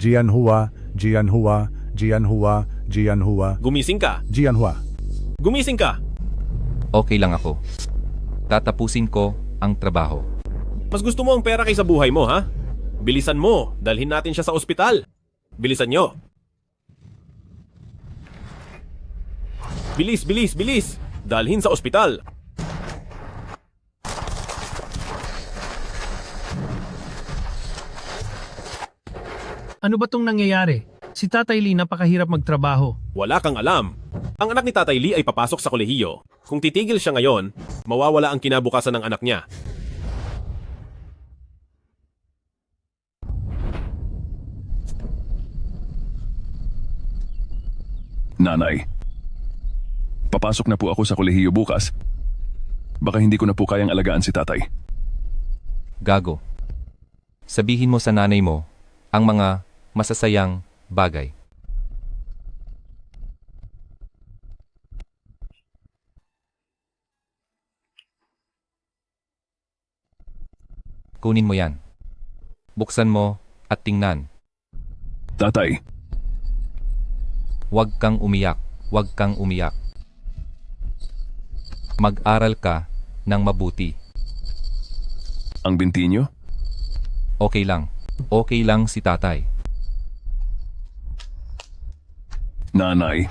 Jianhua, Jianhua, Jianhua, Jianhua, Gumising ka! Jianhua. Gumising ka! Okay lang ako. Tatapusin ko ang trabaho. Mas gusto mo ang pera kaysa buhay mo, ha? Bilisan mo, dalhin natin siya sa ospital. Bilisan nyo. Bilis, bilis, bilis! Dalhin sa ospital. Ano ba tong nangyayari? Si Tatay Lee napakahirap magtrabaho. Wala kang alam. Ang anak ni Tatay Lee ay papasok sa kolehiyo. Kung titigil siya ngayon, mawawala ang kinabukasan ng anak niya. Nanay, papasok na po ako sa kolehiyo bukas. Baka hindi ko na po kayang alagaan si tatay. Gago. Sabihin mo sa nanay mo ang mga masasayang bagay. Kunin mo yan. Buksan mo at tingnan. Tatay, Huwag kang umiyak. Huwag kang umiyak. Mag-aral ka ng mabuti. ang binti niyo? Okay lang. Okay lang si tatay. Nanay.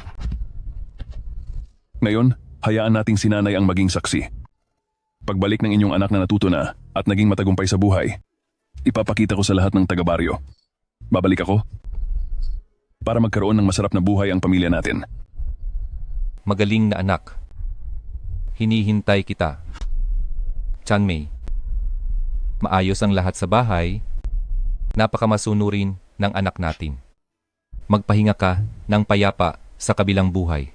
Ngayon, hayaan nating si nanay ang maging saksi. Pagbalik ng inyong anak na natuto na at naging matagumpay sa buhay, ipapakita ko sa lahat ng taga-baryo. Babalik ako para magkaroon ng masarap na buhay ang pamilya natin. Magaling na anak. Hinihintay kita. Chanmei. Maayos ang lahat sa bahay. Napakamasunurin ng anak natin. Magpahinga ka ng payapa sa kabilang buhay.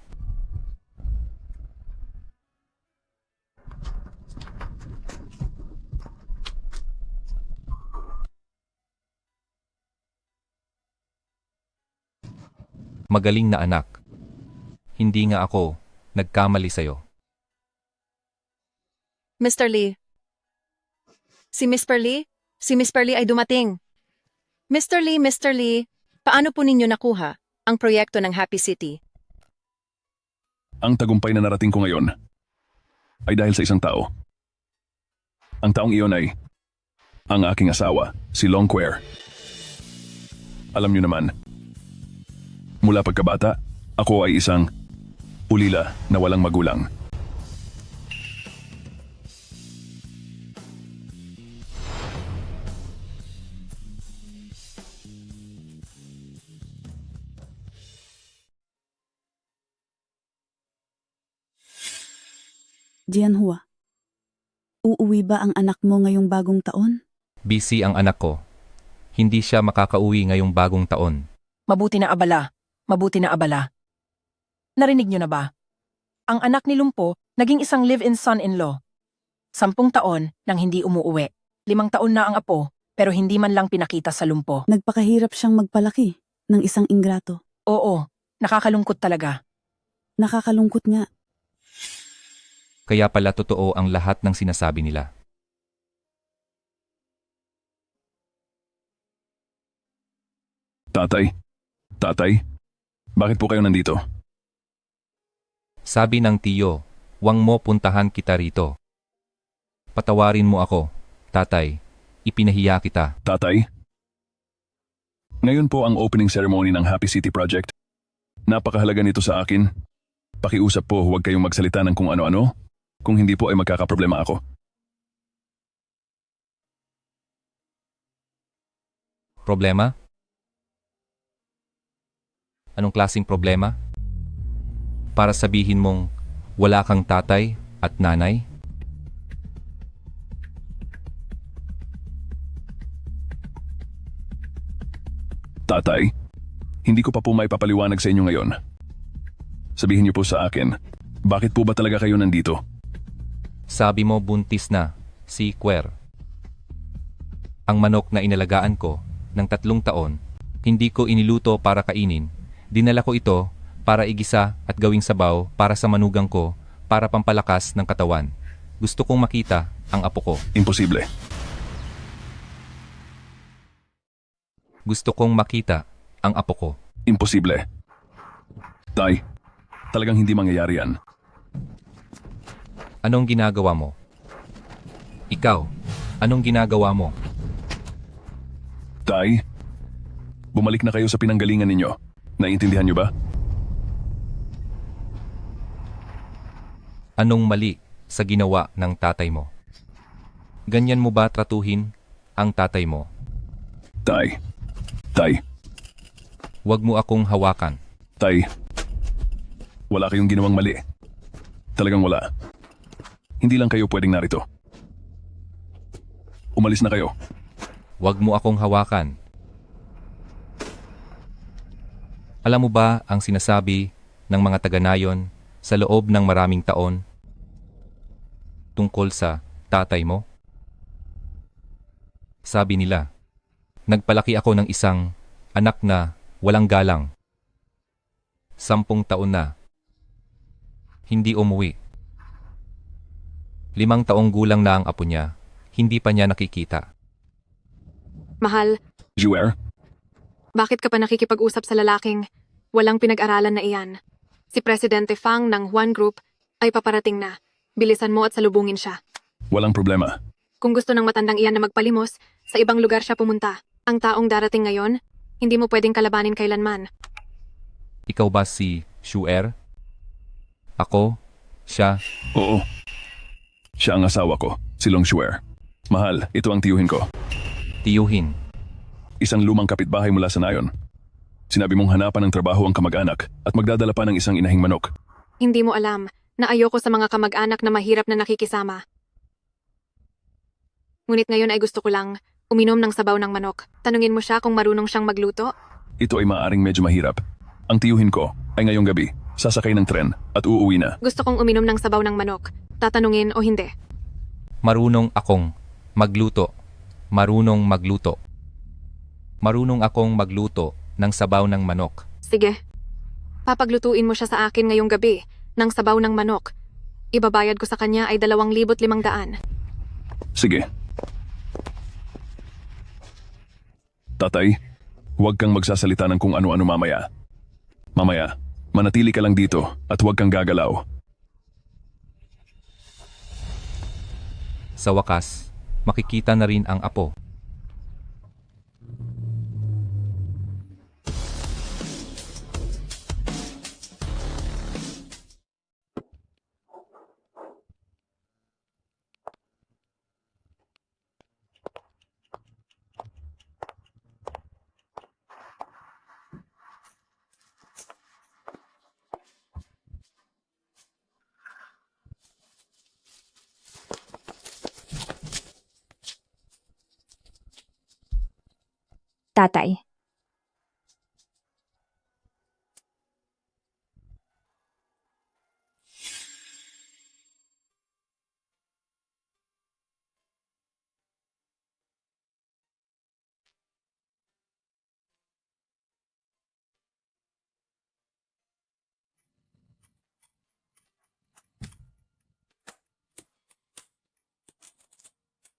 Magaling na anak. Hindi nga ako nagkamali sa'yo. Mr. Lee. Si Mr. Lee? Si Mr. Lee ay dumating. Mr. Lee, paano po ninyo nakuha ang proyekto ng Happy City? Ang tagumpay na narating ko ngayon ay dahil sa isang tao. Ang taong iyon ay ang aking asawa, si Long Quer. Alam niyo naman, mula pagkabata, ako ay isang ulila na walang magulang. Jianhua, uuwi ba ang anak mo ngayong bagong taon? Busy ang anak ko. Hindi siya makakauwi ngayong bagong taon. Mabuti na abala. Mabuti na abala. Narinig niyo na ba? Ang anak ni Lumpo naging isang live-in son-in-law. 10 taon nang hindi umuuwi. 5 taon na ang apo, pero hindi man lang pinakita sa Lumpo. Nagpakahirap siyang magpalaki ng isang ingrato. Oo, nakakalungkot talaga. Nakakalungkot nga. Kaya pala totoo ang lahat ng sinasabi nila. Tatay, bakit po kayo nandito? Sabi ng tiyo, "Wang mo puntahan kita rito." Patawarin mo ako, tatay. Ipinahiya kita. Tatay? Ngayon po ang opening ceremony ng Happy City Project. Napakahalaga nito sa akin. Pakiusap po, huwag kayong magsalita ng kung ano-ano. Kung hindi po ay magkakaproblema ako. Problema? Anong klaseng problema? Para sabihin mong wala kang tatay at nanay? Tatay, hindi ko pa po may papaliwanag sa inyo ngayon. Sabihin niyo po sa akin, bakit po ba talaga kayo nandito? Sabi mo buntis na, si Quer. Ang manok na inalagaan ko ng 3 taon, hindi ko iniluto para kainin. Dinala ko ito para igisa at gawing sabaw para sa manugang ko para pampalakas ng katawan. Gusto kong makita ang apo ko. Imposible. Gusto kong makita ang apo ko. Imposible. Tay, talagang hindi mangyayari yan. Anong ginagawa mo? Ikaw, anong ginagawa mo? Tay, bumalik na kayo sa pinanggalingan ninyo. Naiintindihan niyo ba? Anong mali sa ginawa ng tatay mo? Ganyan mo ba tratuhin ang tatay mo? Tay, Huwag mo akong hawakan. Tay, wala kayong ginawang mali. Talagang wala. Hindi lang kayo pwedeng narito. Umalis na kayo. Huwag mo akong hawakan. Alam mo ba ang sinasabi ng mga taga-Nayon sa loob ng maraming taon tungkol sa tatay mo? Sabi nila, nagpalaki ako ng isang anak na walang galang. 10 taon na. Hindi umuwi. 5 taong gulang na ang apo niya. Hindi pa niya nakikita. Mahal, Juer, bakit ka pa nakikipag-usap sa lalaking walang pinag-aralan na iyan? Si Presidente Fang ng Juan Group ay paparating na. Bilisan mo at salubungin siya. walang problema. Kung gusto ng matandang iyan na magpalimos, sa ibang lugar siya pumunta. Ang taong darating ngayon, hindi mo pwedeng kalabanin kailanman. Ikaw ba si Shuer? Ako? Siya? Oo. Siya ang asawa ko, si Long Shuer. Mahal, ito ang tiyuhin ko. Tiyuhin. Isang lumang kapitbahay mula sa Nayon. Sinabi mong hanapan ng trabaho ang kamag-anak at magdadala pa ng isang inahing manok. Hindi mo alam na ayoko sa mga kamag-anak na mahirap na nakikisama. Ngunit ngayon ay gusto ko lang uminom ng sabaw ng manok. Tanungin mo siya kung marunong siyang magluto. Ito ay maaaring medyo mahirap. Ang tiyuhin ko ay ngayong gabi, sasakay ng tren at uuwi na. Gusto kong uminom ng sabaw ng manok. Tatanungin o hindi. Marunong akong magluto. Marunong magluto. Marunong akong magluto ng sabaw ng manok. Sige. Papaglutuin mo siya sa akin ngayong gabi ng sabaw ng manok. Ibabayad ko sa kanya ay 2,500. Sige. Tatay, huwag kang magsasalita ng kung ano-ano mamaya. Mamaya, manatili ka lang dito at huwag kang gagalaw. Sa wakas, makikita na rin ang apo. Tatay.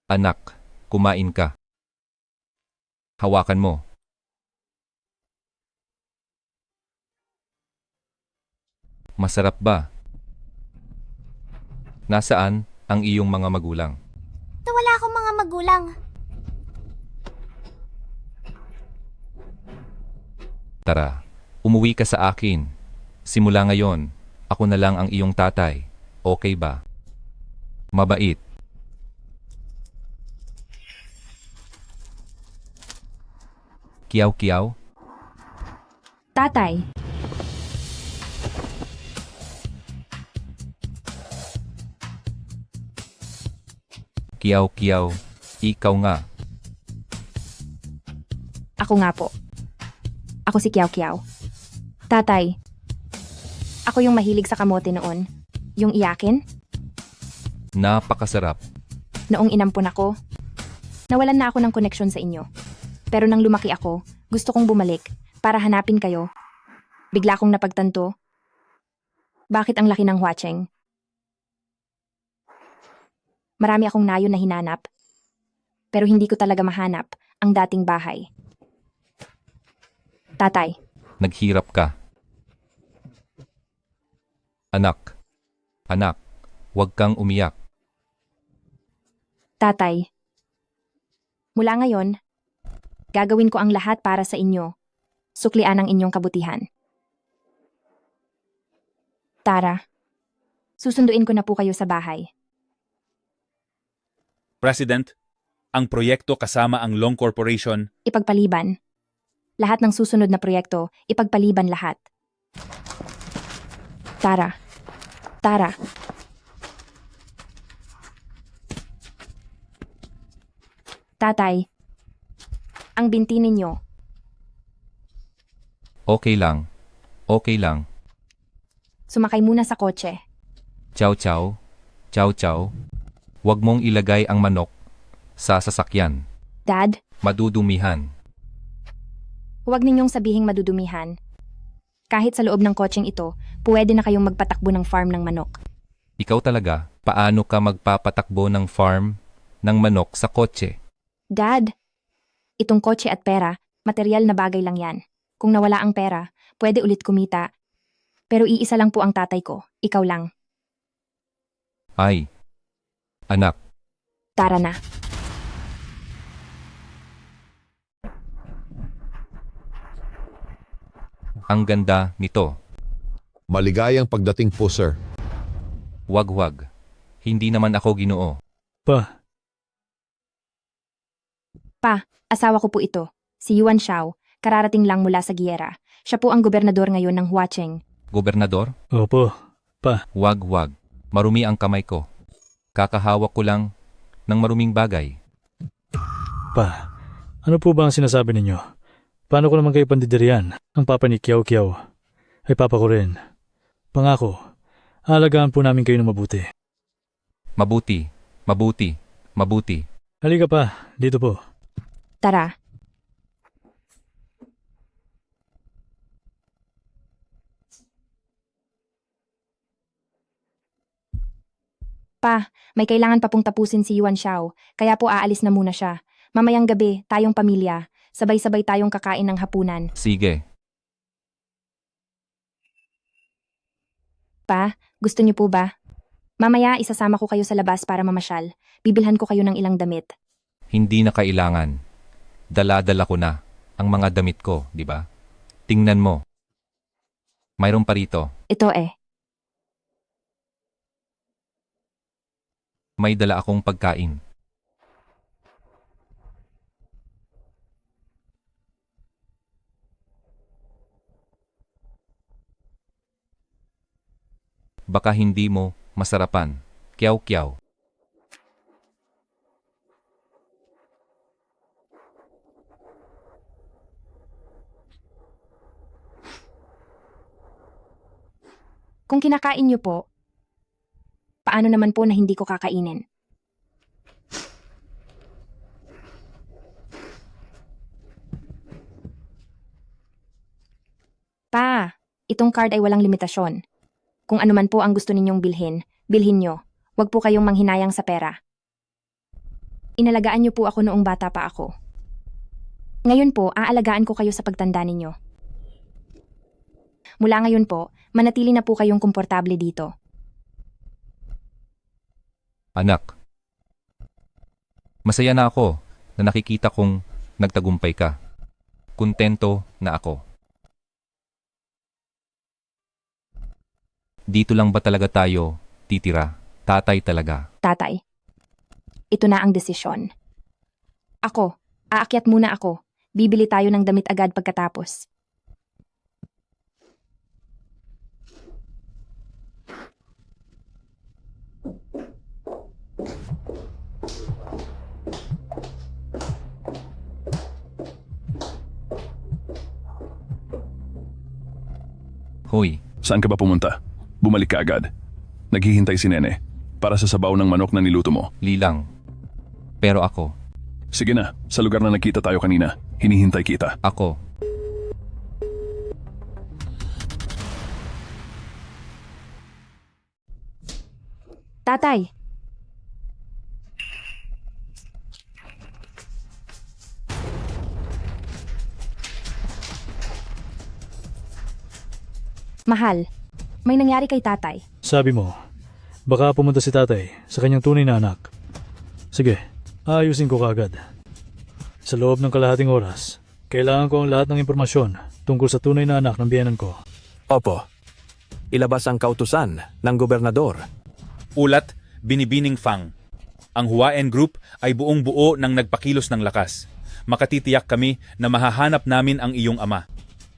Anak, kumain ka. Hawakan mo. Masarap ba? Nasaan ang iyong mga magulang? Wala akong mga magulang. Tara, umuwi ka sa akin. Simula ngayon, ako na lang ang iyong tatay. Okay ba? Mabait. Kiyaw-kiyaw? Tatay. Kiyaw-kiyaw, ikaw nga. Ako nga po. Ako si Kiyaw Kiyaw. Tatay. Ako yung mahilig sa kamote noon. Yung iyakin. Napakasarap. Noong inampon ako, nawalan na ako ng koneksyon sa inyo. Pero nang lumaki ako, gusto kong bumalik para hanapin kayo. Bigla akong napagtanto. Bakit ang laki ng Huacheng? Marami akong nayon na hinanap. Pero hindi ko talaga mahanap ang dating bahay. Tatay, Naghirap ka. Anak. Anak. Huwag kang umiyak. tatay. Mula ngayon, gagawin ko ang lahat para sa inyo. Suklian ang inyong kabutihan. Tara, susunduin ko na po kayo sa bahay. President, ang proyekto kasama ang Long Corporation Ipagpaliban. Lahat ng susunod na proyekto, ipagpaliban lahat. Tara. Tara. Tatay, ang binti ninyo. Okay lang. Okay lang. Sumakay muna sa kotse. Chow chow. Chow chow. Huwag mong ilagay ang manok sa sasakyan. Dad, Madudumihan. huwag ninyong sabihing madudumihan. Kahit sa loob ng kotseng ito, pwede na kayong magpatakbo ng farm ng manok. Ikaw talaga, paano ka magpapatakbo ng farm ng manok sa kotse? Dad, itong kotse at pera, material na bagay lang yan. Kung nawala ang pera, pwede ulit kumita. Pero iisa lang po ang tatay ko, ikaw lang. Ay. Anak. Tara na. Ang ganda nito. Maligayang pagdating po, sir. Wag. Hindi naman ako Ginoo. Pa, Asawa ko po ito, si Yuan Xiao, kararating lang mula sa giyera. Siya po ang gobernador ngayon ng Huacheng. Gobernador? opo. Wag. Marumi ang kamay ko. Kakahawak ko lang ng maruming bagay. Pa, ano po ba ang sinasabi ninyo? Paano ko naman kayo pandidirian? Ang papa ni Kiao Kiao ay papa ko rin. Pangako, aalagaan po namin kayo ng mabuti. Mabuti. Halika pa, dito po. Tara. Pa, may kailangan pa pong tapusin si Yuan Xiao, kaya po aalis na muna siya. Mamayang gabi, tayong pamilya, sabay-sabay tayong kakain ng hapunan. Sige. Pa, gusto niyo po ba? Mamaya isasama ko kayo sa labas para mamasyal. Bibilhan ko kayo ng ilang damit. Hindi na kailangan. Dala-dala ko na ang mga damit ko, di ba? Tingnan mo. Mayroon pa rito. Ito eh. May dala akong pagkain. Baka hindi mo masarapan. Kiyaw. Kung kinakain niyo po, paano naman po na hindi ko kakainin? Pa, itong card ay walang limitasyon. Kung ano man po ang gusto ninyong bilhin, bilhin nyo. Huwag po kayong manghinayang sa pera. Inalagaan niyo po ako noong bata pa ako. Ngayon po, aalagaan ko kayo sa pagtanda ninyo. Mula ngayon po, manatili na po kayong komportable dito. Anak. Masaya na ako na nakikita kong nagtagumpay ka. Kontento na ako. Dito lang ba talaga tayo titira? Tatay talaga. Tatay, ito na ang desisyon. Ako, aakyat muna ako. Bibili tayo ng damit agad pagkatapos. Hoy, Saan ka ba pumunta? Bumalik ka agad. Naghihintay si Nene para sa sabaw ng manok na niluto mo. Lilang. Pero ako, Sige na, sa lugar na nagkita tayo kanina, hinihintay kita. ako, Tatay, Mahal, may nangyari kay tatay. Sabi mo, baka pumunta si tatay sa kanyang tunay na anak. Sige, aayusin ko kagad. Sa loob ng kalahating oras, kailangan ko ang lahat ng impormasyon tungkol sa tunay na anak ng biyenan ko. Opo. Ilabas ang kautusan ng gobernador. Ulat, Binibining Fang. Ang Huaen Group ay buong buo ng nagpakilos ng lakas. Makatitiyak kami na mahahanap namin ang iyong ama.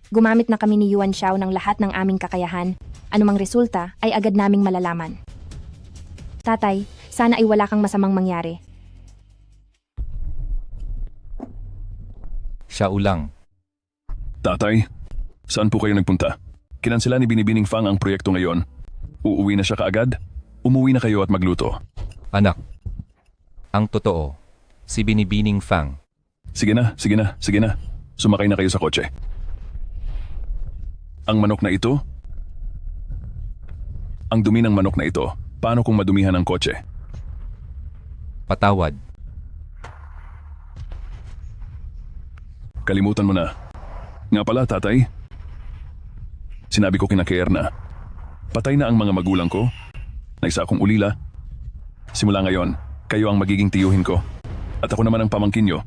Gumamit na kami ni Yuan Xiao ng lahat ng aming kakayahan. Anumang resulta ay agad naming malalaman. Tatay, sana ay wala kang masamang mangyari. Siya ulang. Tatay, saan po kayo nagpunta? Kinansela ni Binibining Fang ang proyekto ngayon. Uuwi na siya kaagad? Umuwi na kayo at magluto. Anak. Ang totoo, si Binibining Fang. Sige na, sige na, sige na. Sumakay na kayo sa kotse. Ang manok na ito? Ang dumi ng manok na ito, paano kung madumihan ang kotse? Patawad. Kalimutan mo na. Nga pala, tatay. Sinabi ko kina Kierna. Patay na ang mga magulang ko. Na isa akong ulila. Simula ngayon, kayo ang magiging tiyuhin ko. At ako naman ang pamangkin nyo.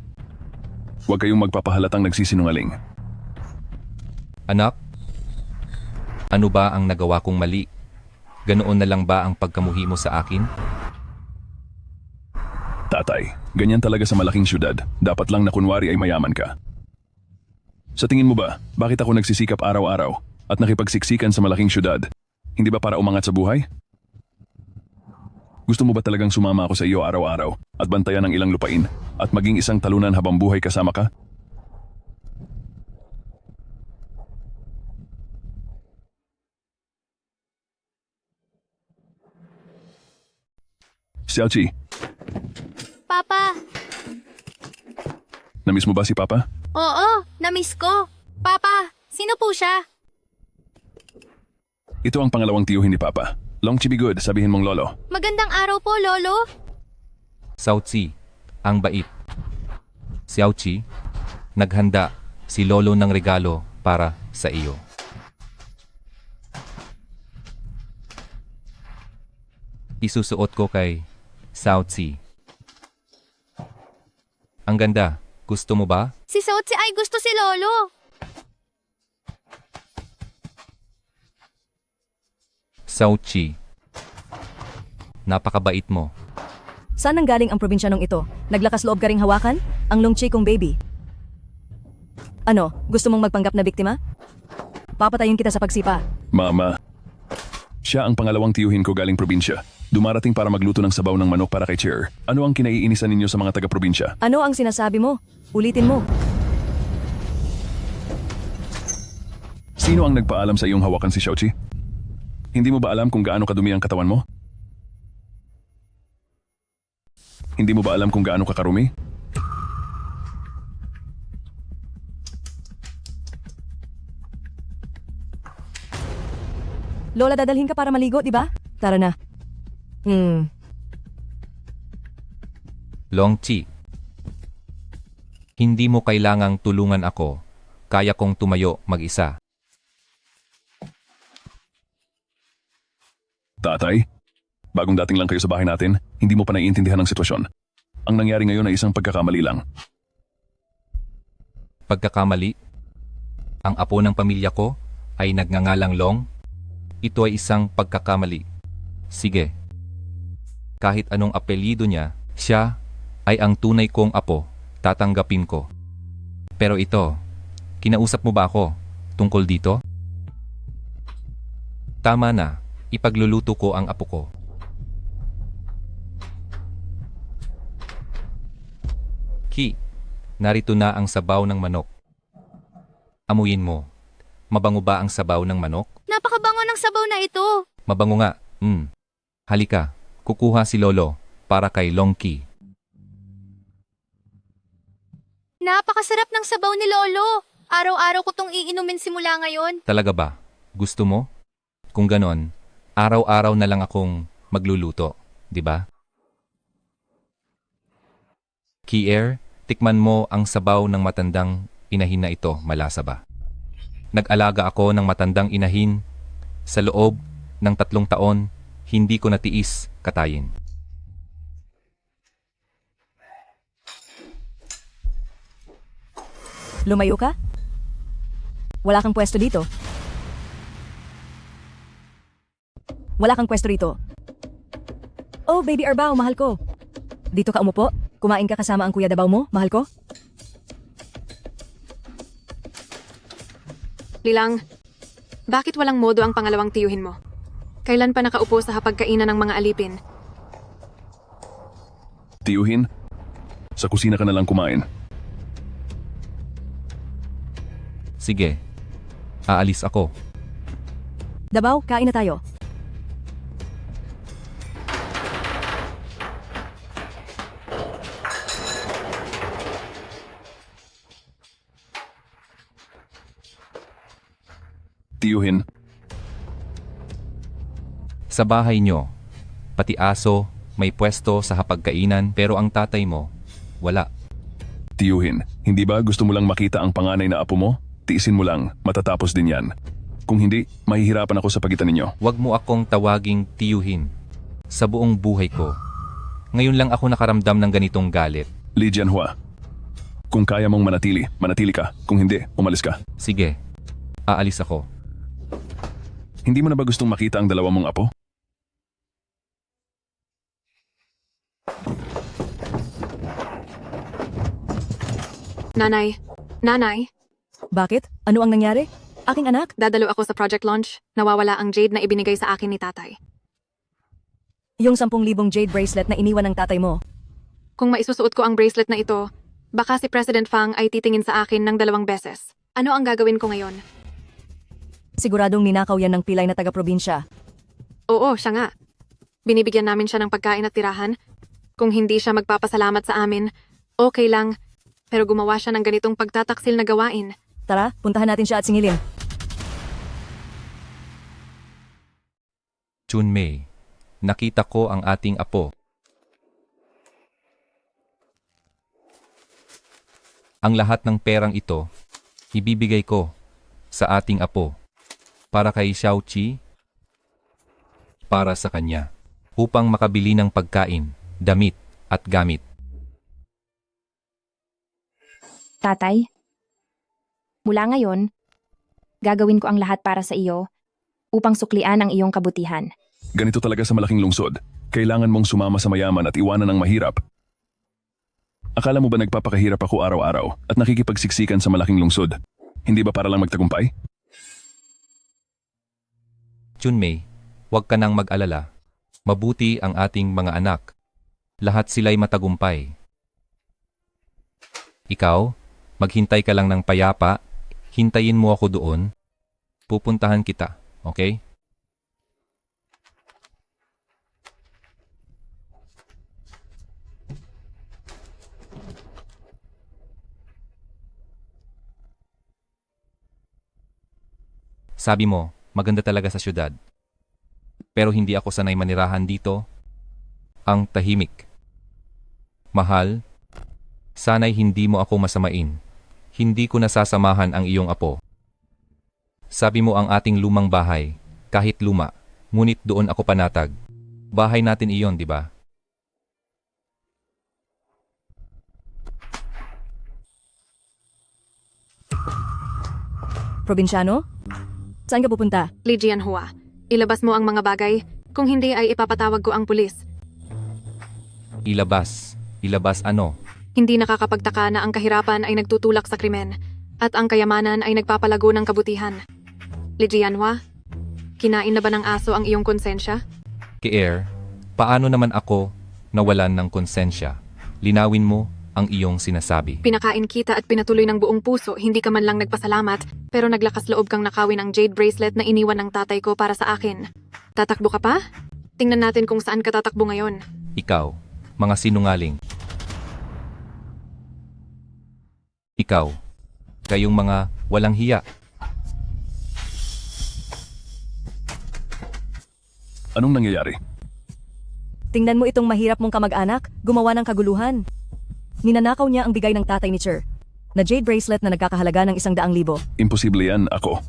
Huwag kayong magpapahalatang nagsisinungaling. Anak, ano ba ang nagawa kong mali? Ganoon na lang ba ang pagkamuhi mo sa akin? Tatay, ganyan talaga sa malaking syudad. Dapat lang na kunwari ay mayaman ka. Sa tingin mo ba, bakit ako nagsisikap araw-araw at nakipagsiksikan sa malaking syudad? Hindi ba para umangat sa buhay? Gusto mo ba talagang sumama ako sa iyo araw-araw at bantayan ang ilang lupain at maging isang talunan habang buhay kasama ka? Xiaoqi, Papa! namiss mo ba si Papa? Oo, namiss ko. Papa, sino po siya? Ito ang pangalawang tiyuhin ni Papa. Long Chibigood, sabihin mong lolo. Magandang araw po, Lolo. Xiaoqi, ang bait. Xiaoqi, naghanda si Lolo ng regalo para sa iyo. Isusuot ko kay Xiaoqi. Ang ganda. Gusto mo ba? Si Sotsi ay gusto si Lolo. Xiaoqi, napakabait mo. Saan nang galing ang probinsya nung ito? Naglakas loob ka ring hawakan? Ang Longchi kong baby. Ano, gusto mong magpanggap na biktima? Papatayin kita sa pagsipa. Mama, siya ang pangalawang tiyuhin ko galing probinsya. Dumarating para magluto ng sabaw ng manok para kay Chair. Ano ang kinaiinisan ninyo sa mga taga-probinsya? Ano ang sinasabi mo? Ulitin mo. Sino ang nagpaalam sa iyong hawakan si Xiaoqi? Hindi mo ba alam kung gaano kadumi ang katawan mo? Hindi mo ba alam kung gaano kakarumi? Lola, dadalhin ka para maligo, di ba? Tara na. Longchi, hindi mo kailangang tulungan ako. Kaya kong tumayo mag-isa. Tatay, bagong dating lang kayo sa bahay natin, hindi mo pa naiintindihan ang sitwasyon. Ang nangyari ngayon ay isang pagkakamali lang. Pagkakamali? Ang apo ng pamilya ko ay nagngangalang Long? Ito ay isang pagkakamali. Sige. Kahit anong apelyido niya, siya ay ang tunay kong apo, tatanggapin ko. Pero ito, kinausap mo ba ako tungkol dito? Tama na, ipagluluto ko ang apo ko. Ki, narito na ang sabaw ng manok. Amuyin mo. Mabango ba ang sabaw ng manok? Napakabango ng sabaw na ito. Mabango nga. Halika, kukuha si Lolo para kay Longki. Napakasarap ng sabaw ni Lolo. Araw-araw ko tong iinumin simula ngayon. Talaga ba? Gusto mo? Kung ganon, araw-araw na lang akong magluluto, di ba? Kier, tikman mo ang sabaw ng matandang inahin na ito, malasa ba? Nag-alaga ako ng matandang inahin Sa loob ng 3 taon, hindi ko natiis katayin. Lumayo ka? Wala kang pwesto dito. Wala kang pwesto rito. Oh, baby Arbaw, mahal ko. Dito ka umupo? Kumain ka kasama ang kuya Dabaw mo, mahal ko? Lilang, bakit walang modo ang pangalawang tiyuhin mo? Kailan pa nakaupo sa hapagkainan ng mga alipin? Tiyuhin, sa kusina ka na lang kumain. Sige, aalis ako. Dabaw, kain na tayo. Tiyuhin, Sa bahay nyo, pati aso, may pwesto sa hapagkainan pero ang tatay mo, wala. tiyuhin, hindi ba gusto mo lang makita ang panganay na apo mo? Tiisin mo lang, matatapos din yan. Kung hindi, mahihirapan ako sa pagitan ninyo. Huwag mo akong tawaging tiyuhin. Sa buong buhay ko, ngayon lang ako nakaramdam ng ganitong galit. Li Jianhua, kung kaya mong manatili, manatili ka. Kung hindi, umalis ka. Sige, aalis ako. Hindi mo na ba gustong makita ang dalawa mong apo? Nanay, Bakit? Ano ang nangyari? Aking anak? dadalo ako sa project launch. Nawawala ang jade na ibinigay sa akin ni tatay. Yung 10,000 jade bracelet na iniwan ng tatay mo. Kung maisusuot ko ang bracelet na ito, baka si President Fang ay titingin sa akin ng 2 beses. Ano ang gagawin ko ngayon? Siguradong ninakaw yan ng pilay na taga-probinsya. Oo, siya nga. Binibigyan namin siya ng pagkain at tirahan. Kung hindi siya magpapasalamat sa amin, okay lang. Pero gumawa siya ng ganitong pagtataksil na gawain. Tara, puntahan natin siya at singilin. Junmei, nakita ko ang ating apo. Ang lahat ng perang ito, ibibigay ko sa ating apo. Para kay Xiaoqi, para sa kanya, upang makabili ng pagkain, damit, at gamit. Tatay, mula ngayon, gagawin ko ang lahat para sa iyo upang suklian ang iyong kabutihan. Ganito talaga sa malaking lungsod. Kailangan mong sumama sa mayaman at iwanan ang mahirap. Akala mo ba nagpapakahirap ako araw-araw at nakikipagsiksikan sa malaking lungsod? Hindi ba para lang magtagumpay? Junmei, huwag ka nang mag-alala. Mabuti ang ating mga anak. Lahat sila'y matagumpay. Ikaw, maghintay ka lang ng payapa. Hintayin mo ako doon. Pupuntahan kita, okay? Sabi mo, maganda talaga sa syudad. Pero hindi ako sanay manirahan dito. Ang tahimik. Mahal, sana'y hindi mo ako masamain. Hindi ko nasasamahan ang iyong apo. Sabi mo ang ating lumang bahay, kahit luma, ngunit doon ako panatag. Bahay natin iyon, di ba? Probinsyano? Saan ka pupunta? Li Jianhua, ilabas mo ang mga bagay. Kung hindi ay ipapatawag ko ang pulis. Ilabas. Ilabas ano? Hindi nakakapagtaka na ang kahirapan ay nagtutulak sa krimen at ang kayamanan ay nagpapalago ng kabutihan. Li Jianhua, kinain na ba ng aso ang iyong konsensya? Kier, paano naman ako nawalan ng konsensya? Linawin mo ang iyong sinasabi. Pinakain kita at pinatuloy ng buong puso, hindi ka man lang nagpasalamat, pero naglakas loob kang nakawin ang jade bracelet na iniwan ng tatay ko para sa akin. Tatakbo ka pa? Tingnan natin kung saan ka tatakbo ngayon. Ikaw, mga sinungaling. Ikaw, kayong mga walang hiya. Anong nangyayari? Tingnan mo itong mahirap mong kamag-anak, gumawa ng kaguluhan. Ninanakaw niya ang bigay ng tatay ni Cher, na jade bracelet na nagkakahalaga ng 100,000. Imposible yan, ako.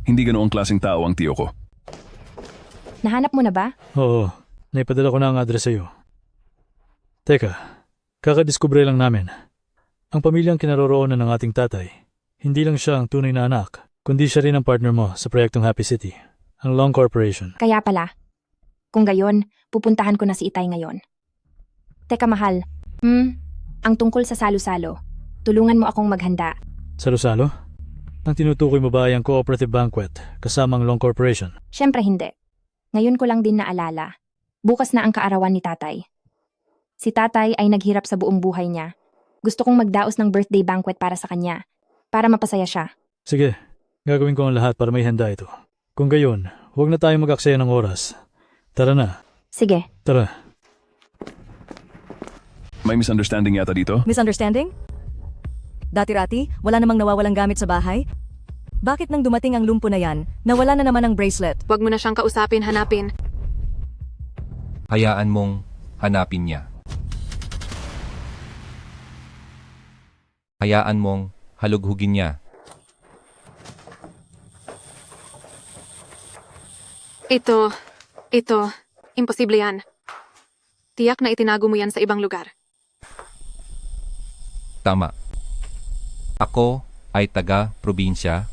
Hindi ganoong klaseng tao ang tiyo ko. Nahanap mo na ba? Oo, naipadala ko na ang address sa'yo. Teka, kakadiskubre lang namin. Ang pamilyang kinaroroonan ng ating tatay, hindi lang siya ang tunay na anak, kundi siya rin ang partner mo sa proyektong Happy City, ang Long Corporation. Kaya pala. Kung gayon, pupuntahan ko na si Itay ngayon. Teka mahal, ang tungkol sa salo-salo. Tulungan mo akong maghanda. Salo-salo? Ang tinutukoy mo ba ay ang cooperative banquet kasama ang Long Corporation? Siyempre hindi. Ngayon ko lang din naalala. Bukas na ang kaarawan ni tatay. Si tatay ay naghirap sa buong buhay niya. Gusto kong magdaos ng birthday banquet para sa kanya. Para mapasaya siya. Sige, gagawin ko ang lahat para may handa ito. Kung gayon, huwag na tayong mag-aksaya ng oras. Tara na. Sige. Tara. May misunderstanding yata dito? Misunderstanding? Dati-rati, wala namang nawawalang gamit sa bahay? Bakit nang dumating ang lumpo na yan, nawala na naman ang bracelet? Huwag mo na siyang kausapin, hanapin. Hayaan mong hanapin niya. Hayaan mong halughugin niya. Ito, imposible yan. Tiyak na itinago mo yan sa ibang lugar. Tama. Ako ay taga-probinsya.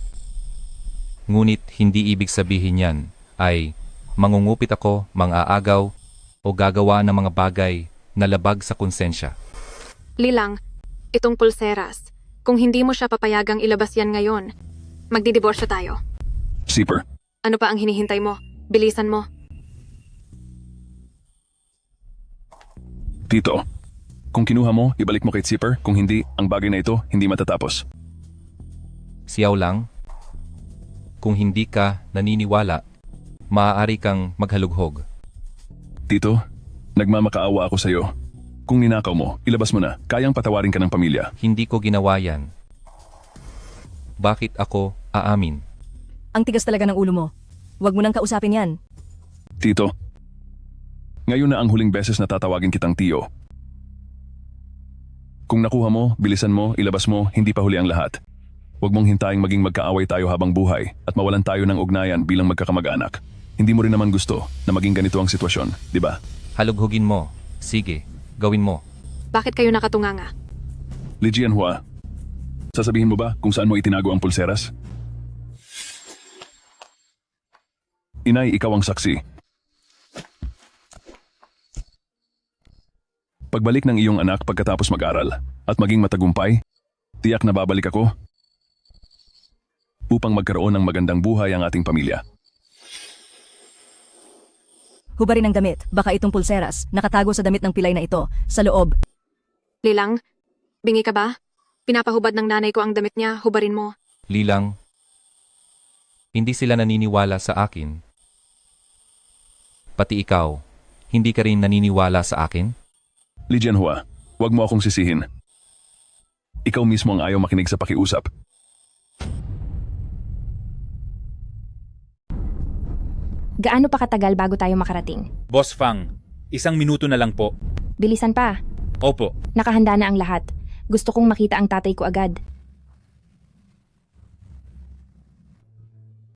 Ngunit hindi ibig sabihin yan ay mangungupit ako, mang-aagaw, o gagawa ng mga bagay na labag sa konsensya. Lilang, itong pulseras. Kung hindi mo siya papayagang ilabas yan ngayon, magdidiborsya tayo. Zipper. Ano pa ang hinihintay mo? Bilisan mo. Tito, kung kinuha mo, ibalik mo kay Zipper. Kung hindi, ang bagay na ito hindi matatapos. Siyaw lang. Kung hindi ka naniniwala, maaari kang maghalughog. Tito, nagmamakaawa ako sa'yo. Kung ninakaw mo, ilabas mo na. Kayang patawarin ka ng pamilya. Hindi ko ginawa yan. Bakit ako aamin? Ang tigas talaga ng ulo mo. Huwag mo nang kausapin yan. Tito, ngayon na ang huling beses na tatawagin kitang tiyo. Kung nakuha mo, bilisan mo, ilabas mo, hindi pa huli ang lahat. Huwag mong hintaying maging magkaaway tayo habang buhay at mawalan tayo ng ugnayan bilang magkakamag-anak. Hindi mo rin naman gusto na maging ganito ang sitwasyon, di ba? Halughugin mo. Sige, gawin mo. Bakit kayo nakatunganga? Li Jianhua, sasabihin mo ba kung saan mo itinago ang pulseras? Inay, ikaw ang saksi. Pagbalik ng iyong anak pagkatapos mag-aral at maging matagumpay, tiyak na babalik ako upang magkaroon ng magandang buhay ang ating pamilya. Hubarin ang damit, baka itong pulseras, nakatago sa damit ng pilay na ito, sa loob. Lilang, bingi ka ba? Pinapahubad ng nanay ko ang damit niya, hubarin mo. Lilang, hindi sila naniniwala sa akin. Pati ikaw, hindi ka rin naniniwala sa akin? Li Jianhua, huwag mo akong sisihin. Ikaw mismo ang ayaw makinig sa pakiusap. Gaano pa katagal bago tayo makarating? Boss Fang, 1 minuto na lang po. Bilisan pa. Opo. Nakahanda na ang lahat. Gusto kong makita ang tatay ko agad.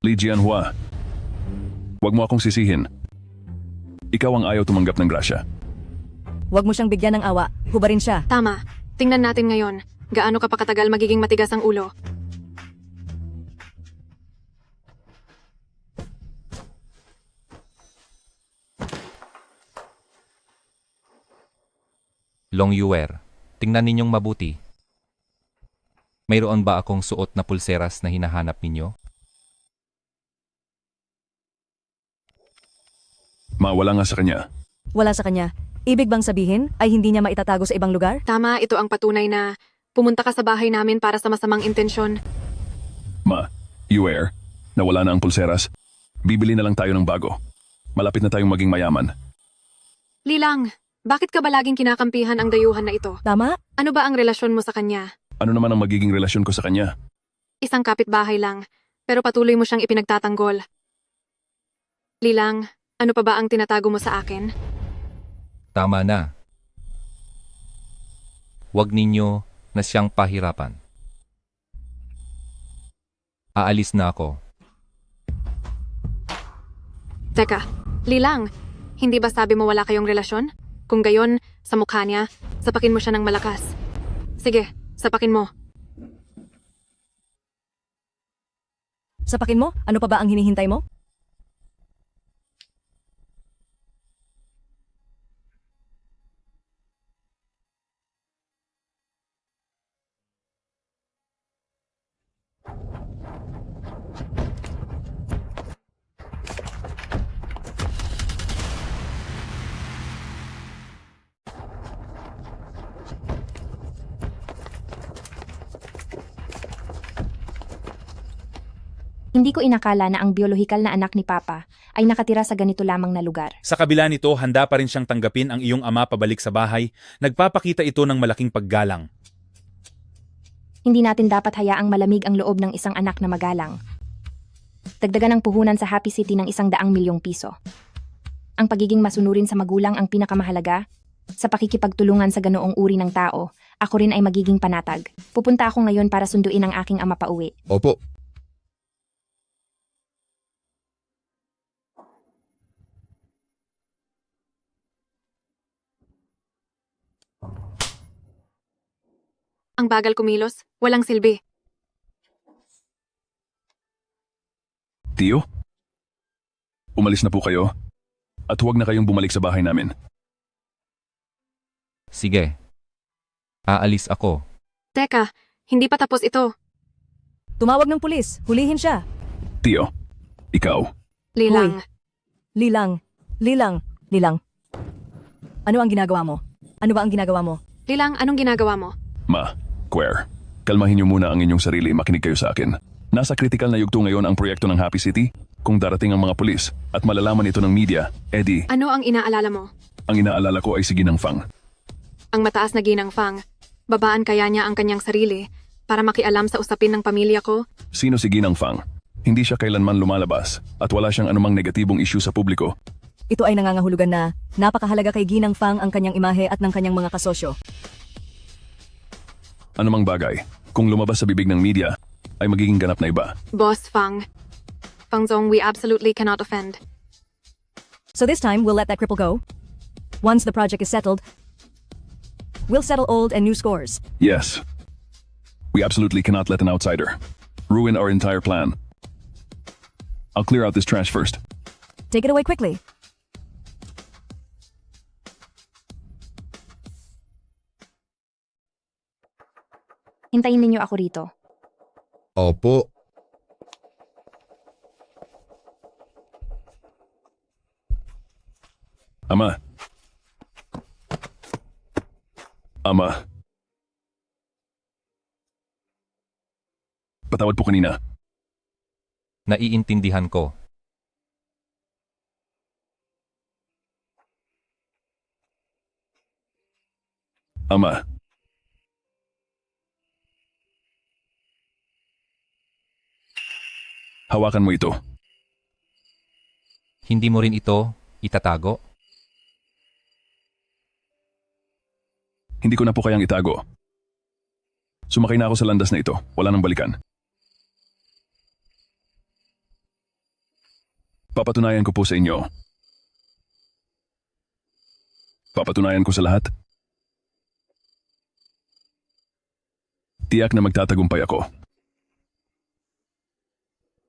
Li Jianhua, huwag mo akong sisihin. Ikaw ang ayaw tumanggap ng grasya. Huwag mo siyang bigyan ng awa, hubarin siya. Tama. Tingnan natin ngayon. Gaano ka pa katagal magiging matigas ang ulo? Long Yuer, tingnan ninyong mabuti. Mayroon ba akong suot na pulseras na hinahanap ninyo? Mawala nga sa kanya. Wala sa kanya. Ibig bang sabihin ay hindi niya maitatago sa ibang lugar? Tama, ito ang patunay na pumunta ka sa bahay namin para sa masamang intensyon. Ma, Yuer, nawala na ang pulseras. Bibili na lang tayo ng bago. Malapit na tayong maging mayaman. Lilang, bakit ka ba laging kinakampihan ang dayuhan na ito? Tama? Ano ba ang relasyon mo sa kanya? Ano naman ang magiging relasyon ko sa kanya? Isang kapitbahay lang, pero patuloy mo siyang ipinagtatanggol. Lilang, ano pa ba ang tinatago mo sa akin? Tama na. Huwag ninyo na siyang pahirapan. Aalis na ako. Teka, Lilang, hindi ba sabi mo wala kayong relasyon? Kung gayon, sa mukha niya, sapakin mo siya ng malakas. Sige, sapakin mo. Sapakin mo? Ano pa ba ang hinihintay mo? Hindi ko inakala na ang biolohikal na anak ni Papa ay nakatira sa ganito lamang na lugar. Sa kabila nito, handa pa rin siyang tanggapin ang iyong ama pabalik sa bahay. Nagpapakita ito ng malaking paggalang. Hindi natin dapat hayaang malamig ang loob ng isang anak na magalang. Dagdagan ang puhunan sa Happy City ng 100 milyong piso. Ang pagiging masunurin sa magulang ang pinakamahalaga. Sa pakikipagtulungan sa ganoong uri ng tao, ako rin ay magiging panatag. Pupunta ako ngayon para sunduin ang aking ama pauwi. Opo. Ang bagal kumilos, walang silbi. Tio? Umalis na po kayo at huwag na kayong bumalik sa bahay namin. Sige. Aalis ako. Teka, hindi pa tapos ito. Tumawag ng pulis. Hulihin siya. Tio, ikaw. Lilang. Lilang. Lilang. Lilang. Ano ang ginagawa mo? Ano ba ang ginagawa mo? Lilang, anong ginagawa mo? Ma, Quer, kalmahin niyo muna ang inyong sarili, makinig kayo sa akin. Nasa critical na yugto ngayon ang proyekto ng Happy City. Kung darating ang mga pulis at malalaman ito ng media, edi, Ano ang inaalala mo? ang inaalala ko ay si Ginang Fang. Ang mataas na ginang Fang. Babaan kaya niya ang kanyang sarili para makialam sa usapin ng pamilya ko? Sino si Ginang Fang? Hindi siya kailanman lumalabas at wala siyang anumang negatibong issue sa publiko. Ito ay nangangahulugan na napakahalaga kay Ginang Fang ang kanyang imahe at ng kanyang mga kasosyo. Anumang bagay, kung lumabas sa bibig ng media, ay magiging ganap na iba. Boss Fang. Fangzong, we absolutely cannot offend. So this time, we'll let that cripple go. Once the project is settled, we'll settle old and new scores. Yes. We absolutely cannot let an outsider ruin our entire plan. I'll clear out this trash first. Take it away quickly. Hintayin ninyo ako rito. Opo. Ama. Ama. Patawad po kanina. Naiintindihan ko. Ama. Hawakan mo ito. Hindi mo rin ito itatago? Hindi ko na po kayang itago. Sumakay na ako sa landas na ito. Wala nang balikan. Papatunayan ko po sa inyo. Papatunayan ko sa lahat. Tiyak na magtatagumpay ako.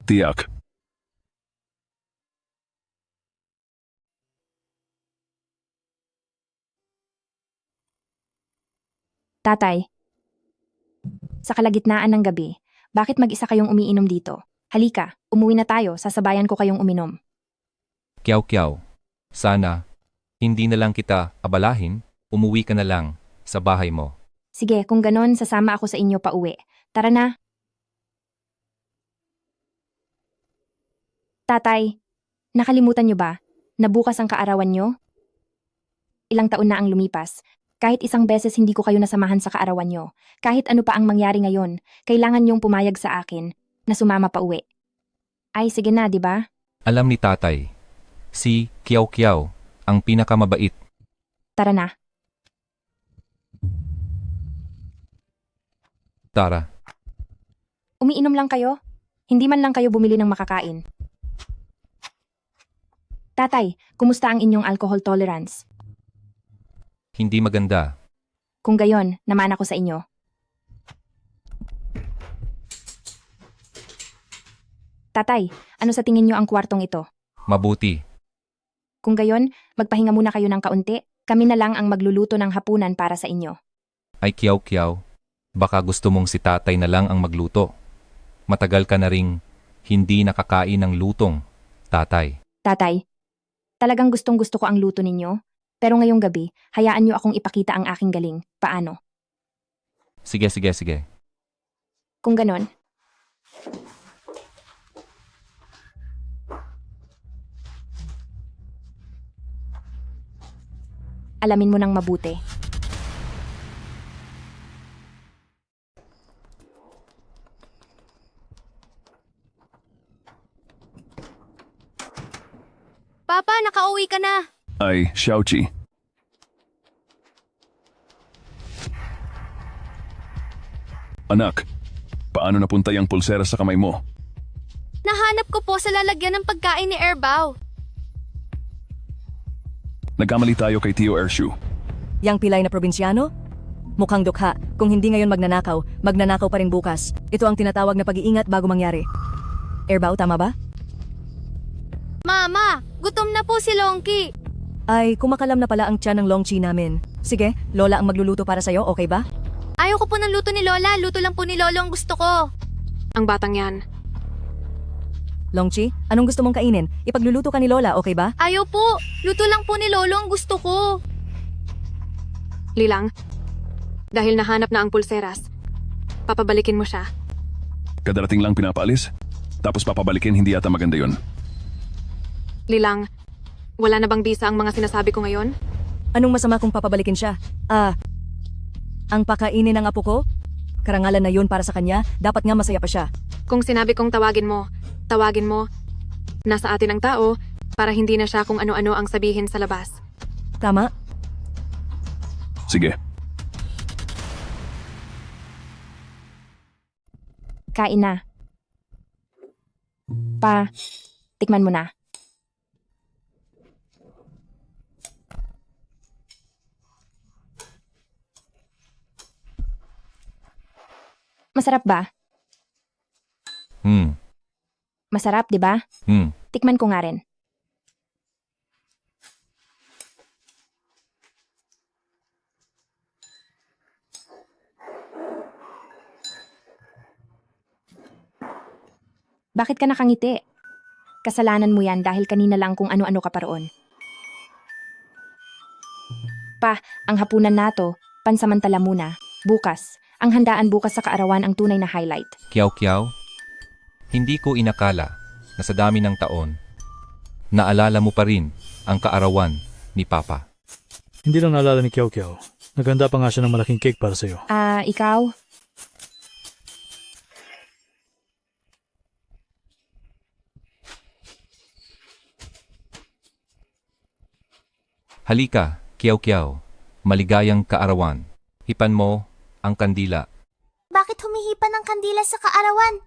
Tiyak. Tatay, sa kalagitnaan ng gabi, bakit mag-isa kayong umiinom dito? Halika, umuwi na tayo, sasabayan ko kayong uminom. Kiyaw-kiyaw. Sana, hindi na lang kita abalahin, umuwi ka na lang sa bahay mo. Sige, kung ganon, sasama ako sa inyo pa uwi. Tara na. Tatay, nakalimutan niyo ba na bukas ang kaarawan niyo? Ilang taon na ang lumipas. Kahit isang beses hindi ko kayo nasamahan sa kaarawan niyo. Kahit ano pa ang mangyari ngayon, kailangan niyong pumayag sa akin na sumama pa uwi. Ay, sige na, di ba? Alam ni tatay, si Kiyaw-kiyaw ang pinakamabait. Tara na. Tara. Umiinom lang kayo? Hindi man lang kayo bumili ng makakain. Tatay, kumusta ang inyong alcohol tolerance? Hindi maganda. Kung gayon, naman ako sa inyo. Tatay, ano sa tingin niyo ang kwartong ito? Mabuti. Kung gayon, magpahinga muna kayo ng kaunti. Kami na lang ang magluluto ng hapunan para sa inyo. Ay kiyaw-kiyaw, baka gusto mong si tatay na lang ang magluto. Matagal ka na ring hindi nakakain ng lutong, tatay. Tatay, talagang gustong-gusto ko ang luto ninyo. Pero ngayong gabi, hayaan niyo akong ipakita ang aking galing. Paano? Sige, sige, sige. Kung ganon, alamin mo ng mabuti. Papa, nakauwi ka na. Ay, Xiaoqi. Anak, paano napunta yung pulsera sa kamay mo? Nahanap ko po sa lalagyan ng pagkain ni Erbao. Nagkamali tayo kay Tio Ershu. Yang pilay na probinsyano? Mukhang dukha. Kung hindi ngayon magnanakaw, magnanakaw pa rin bukas. Ito ang tinatawag na pag-iingat bago mangyari. Erbao, tama ba? Mama, gutom na po si Longki. Ay, kumakalam na pala ang tiyan ng Longchi namin. Sige, Lola ang magluluto para sa'yo, okay ba? Ayaw ko po ng luto ni Lola, luto lang po ni Lolo ang gusto ko. Ang batang yan. Longchi, anong gusto mong kainin? Ipagluluto ka ni Lola, okay ba? Ayaw po, luto lang po ni Lolo ang gusto ko. Lilang, dahil nahanap na ang pulseras, papabalikin mo siya. Kadarating lang pinapaalis, tapos papabalikin, hindi yata maganda yun. Lilang, wala na bang bisa ang mga sinasabi ko ngayon? Anong masama kung papabalikin siya? Ang pakainin ng apo ko? Karangalan na yun para sa kanya, dapat nga masaya pa siya. Kung sinabi kong tawagin mo, nasa atin ang tao para hindi na siya kung ano-ano ang sabihin sa labas. Tama? Sige. Kain na. Pa, tikman mo na. Masarap ba? Masarap, di ba? Tikman ko nga rin. Bakit ka nakangiti? Kasalanan mo yan dahil kanina lang kung ano-ano ka pa roon. Pa, ang hapunan nato, pansamantala muna. Bukas, ang handaan bukas sa kaarawan ang tunay na highlight. Kiyaw-kiyaw, hindi ko inakala na sa dami ng taon, naalala mo pa rin ang kaarawan ni Papa. Hindi lang naalala ni Kiao Kiao. Naghanda pa nga siya ng malaking cake para sa'yo. Ikaw? Halika, Kiyaw-kiyaw, maligayang kaarawan. Hipan mo ang kandila. Bakit humihipan ang kandila sa kaarawan?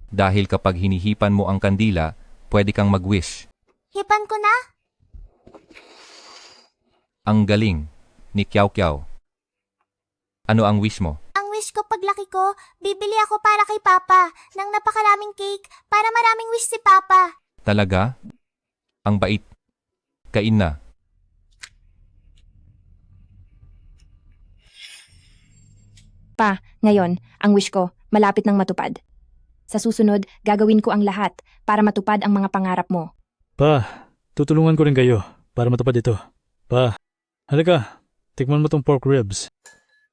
Dahil kapag hinihipan mo ang kandila, pwede kang mag-wish. Hipan ko na? Ang galing ni Kiyaw-kiyaw. Ano ang wish mo? Ang wish ko paglaki ko, bibili ako para kay Papa ng napakaraming cake para maraming wish si Papa. Talaga? Ang bait. Kain na. Pa, ngayon, ang wish ko, malapit nang matupad. Sa susunod, gagawin ko ang lahat para matupad ang mga pangarap mo. Pa, tutulungan ko rin kayo para matupad ito. Pa, halika, tikman mo tong pork ribs.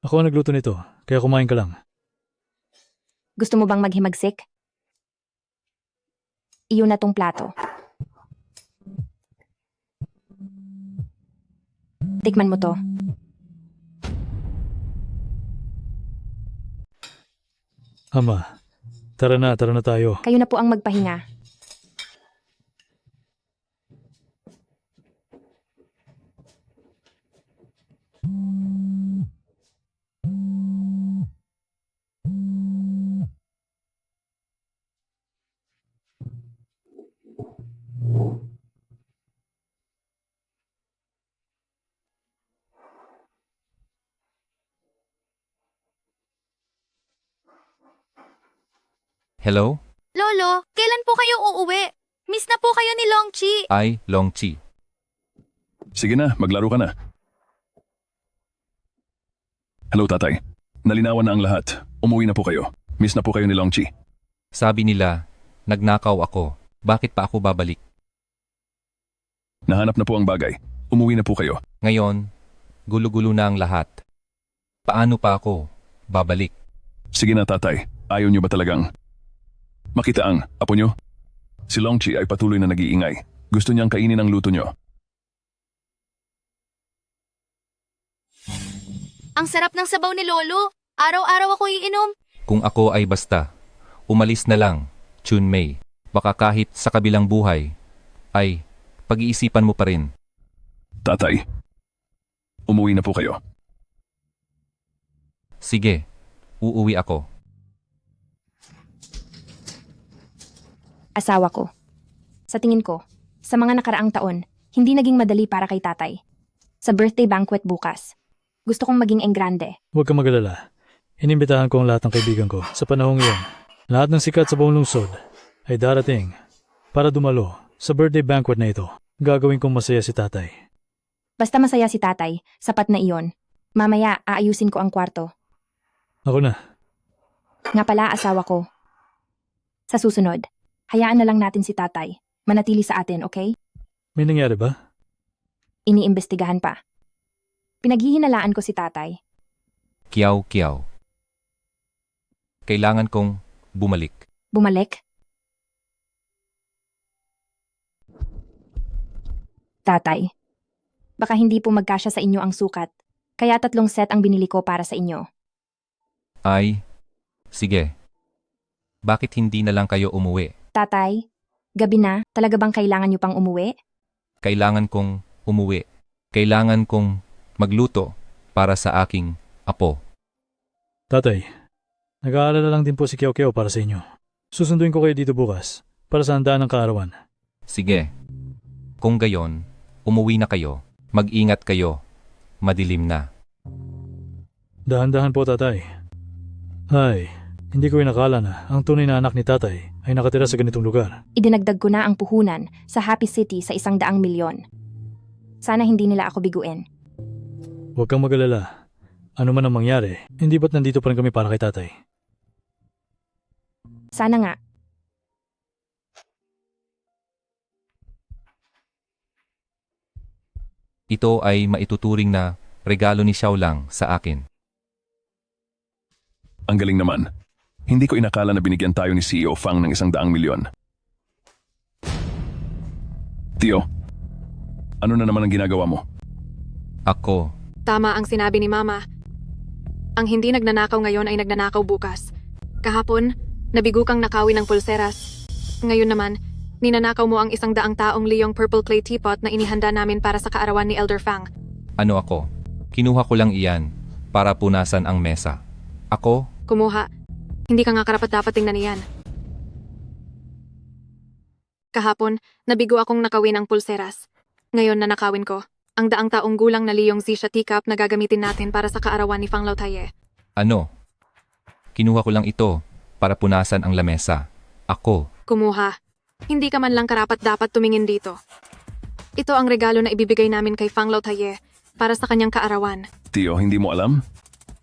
Ako ang nagluto nito, kaya kumain ka lang. Gusto mo bang maghimagsik? Iyon na tong plato. Tikman mo to. Ama, tara na tayo. Kayo na po ang magpahinga. Hello? Lolo, kailan po kayo uuwi? Miss na po kayo ni Longchi. Ay, Longchi. Sige na, maglaro ka na. Hello, tatay. Nalinawan na ang lahat. Umuwi na po kayo. Miss na po kayo ni Longchi. Sabi nila, nagnakaw ako. Bakit pa ako babalik? Nahanap na po ang bagay. Umuwi na po kayo. Ngayon, gulo-gulo na ang lahat. Paano pa ako babalik? Sige na, tatay. Ayaw niyo ba talagang makita ang apo niyo? Si Longchi ay patuloy na nag-iingay. Gusto niyang kainin ang luto niyo. Ang sarap ng sabaw ni Lolo. Araw-araw ako iinom. Kung ako ay basta, umalis na lang, Chunmei. Baka kahit sa kabilang buhay, ay pag-iisipan mo pa rin. Tatay, umuwi na po kayo. Sige, uuwi ako. Asawa ko. Sa tingin ko, sa mga nakaraang taon, hindi naging madali para kay tatay. Sa birthday banquet bukas, gusto kong maging enggrande. Huwag kang magalala. Inimbitahan ko ang lahat ng kaibigan ko sa panahong iyon. Lahat ng sikat sa buong lungsod ay darating para dumalo sa birthday banquet na ito. Gagawin kong masaya si tatay. Basta masaya si tatay, sapat na iyon. Mamaya, aayusin ko ang kwarto. Ako na. Nga pala, asawa ko. Sa susunod, hayaan na lang natin si tatay. Manatili sa atin, okay? May nangyari ba? Iniimbestigahan pa. Pinaghihinalaan ko si tatay. Kiyaw. Kailangan kong bumalik. Bumalik? Tatay, baka hindi po magkasya sa inyo ang sukat, kaya 3 set ang binili ko para sa inyo. Ay, sige. Bakit hindi na lang kayo umuwi? Tatay, gabi na, talaga bang kailangan nyo pang umuwi? Kailangan kong umuwi. Kailangan kong magluto para sa aking apo. Tatay, nag-aalala lang din po si Kiao Kiao para sa inyo. Susunduin ko kayo dito bukas para sa handaan ng kaarawan. Sige. Kung gayon, umuwi na kayo. Mag-ingat kayo. Madilim na. Dahan-dahan po, tatay. Ay, hindi ko inakala na ang tunay na anak ni tatay ay nakatira sa ganitong lugar. Idinagdag ko na ang puhunan sa Happy City sa 100 milyon. Sana hindi nila ako biguin. Huwag kang mag-alala. Ano man ang mangyari, hindi ba't nandito pa rin kami para kay tatay? Sana nga. Ito ay maituturing na regalo ni Xiao Lang sa akin. Ang galing naman. Hindi ko inakala na binigyan tayo ni CEO Fang ng 100 milyon. Tio, ano na naman ang ginagawa mo? Ako. Tama ang sinabi ni Mama. Ang hindi nagnanakaw ngayon ay nagnanakaw bukas. Kahapon, nabigo kang nakawin ng pulseras. Ngayon naman, ninanakaw mo ang 100 taong liyong purple clay teapot na inihanda namin para sa kaarawan ni Elder Fang. Ano ako? Kinuha ko lang iyan para punasan ang mesa. Ako? Kumuha. Hindi ka nga karapat-dapat tingnan niyan. Kahapon, nabigo akong nakawin ng pulseras. Ngayon na nakawin ko, ang 100 taong gulang na liyong Zisha teacup na gagamitin natin para sa kaarawan ni Fang Laotaye. Ano? Kinuha ko lang ito para punasan ang lamesa. Ako. Kumuha. Hindi ka man lang karapat-dapat tumingin dito. Ito ang regalo na ibibigay namin kay Fang Laotaye para sa kanyang kaarawan. Tio, hindi mo alam?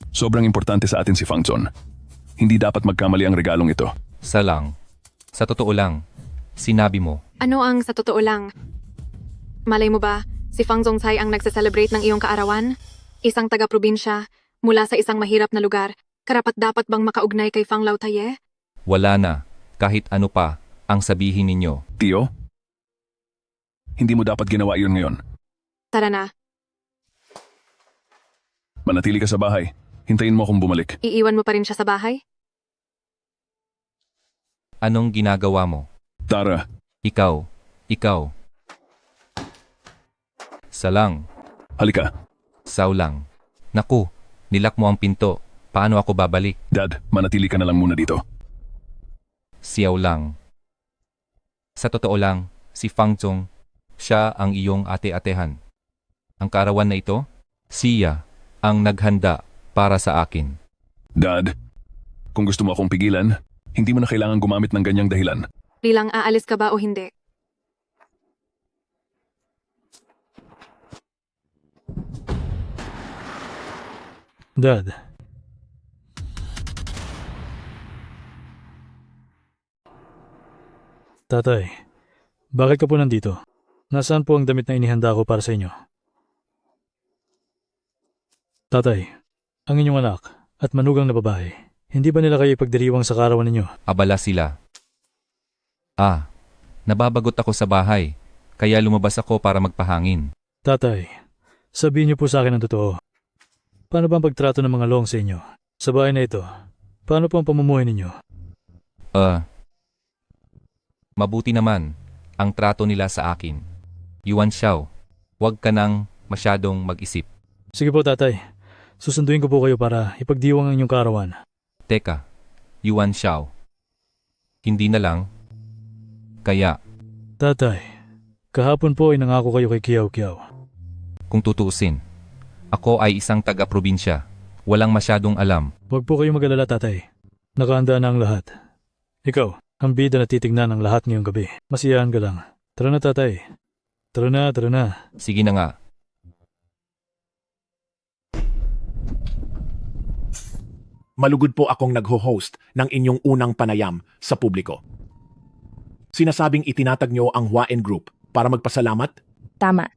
Sobrang importante sa atin si Fang Zon. Hindi dapat magkamali ang regalong ito. Salang. Sa totoo lang, sinabi mo. Ano ang sa totoo lang? Malay mo ba, si Fang Zongcai ang nagse-celebrate ng iyong kaarawan? Isang taga-probinsya, mula sa isang mahirap na lugar, karapat-dapat bang makaugnay kay Fang Laotaye? Wala na, kahit ano pa, ang sabihin ninyo. Tio, hindi mo dapat ginawa iyon ngayon. Tara na, Manatili ka sa bahay. Hintayin mo akong bumalik. iiwan mo pa rin siya sa bahay? Anong ginagawa mo? Tara, Ikaw. Salang. halika. Saulang. Naku, nilak mo ang pinto. Paano ako babalik? Dad, manatili ka na lang muna dito. Xiao Lang. Sa totoo lang, si Fang Zong, siya ang iyong ate-atehan. Ang kaarawan na ito, siya ang naghanda para sa akin. Dad, kung gusto mo akong pigilan, Hindi mo na kailangan gumamit ng ganyang dahilan. Lilang, aalis ka ba o hindi? Dad. Tatay, bakit ka po nandito? Nasaan po ang damit na inihanda ko para sa inyo? Tatay, ang inyong anak at manugang na babae, hindi ba nila kayo ipagdiriwang sa karawan ninyo? Abala sila. Nababagot ako sa bahay, kaya lumabas ako para magpahangin. Tatay, sabihin niyo po sa akin ang totoo. Paano ba ang pagtrato ng mga long sa inyo? Sa bahay na ito, paano po ang pamumuhay ninyo? Mabuti naman ang trato nila sa akin. Yuan Xiao, huwag ka nang masyadong mag-isip. Sige po tatay, susunduin ko po kayo para ipagdiwang ang inyong karawan. Teka, Yuan Xiao. Hindi na lang. Kaya, Tatay, kahapon po ay nangako kayo kay Kiao Kiao. kung tutuusin, ako ay isang taga-probinsya. Walang masyadong alam. Huwag po kayo mag-alala tatay. Nakahanda na ang lahat. Ikaw, ang bida na titignan ang lahat ngayong gabi. Masiyahan ka lang. Tara na tatay. Tara na. Sige na nga. Malugod po akong nagho-host ng inyong unang panayam sa publiko. Sinasabing itinatag nyo ang Huaen Group para magpasalamat? Tama.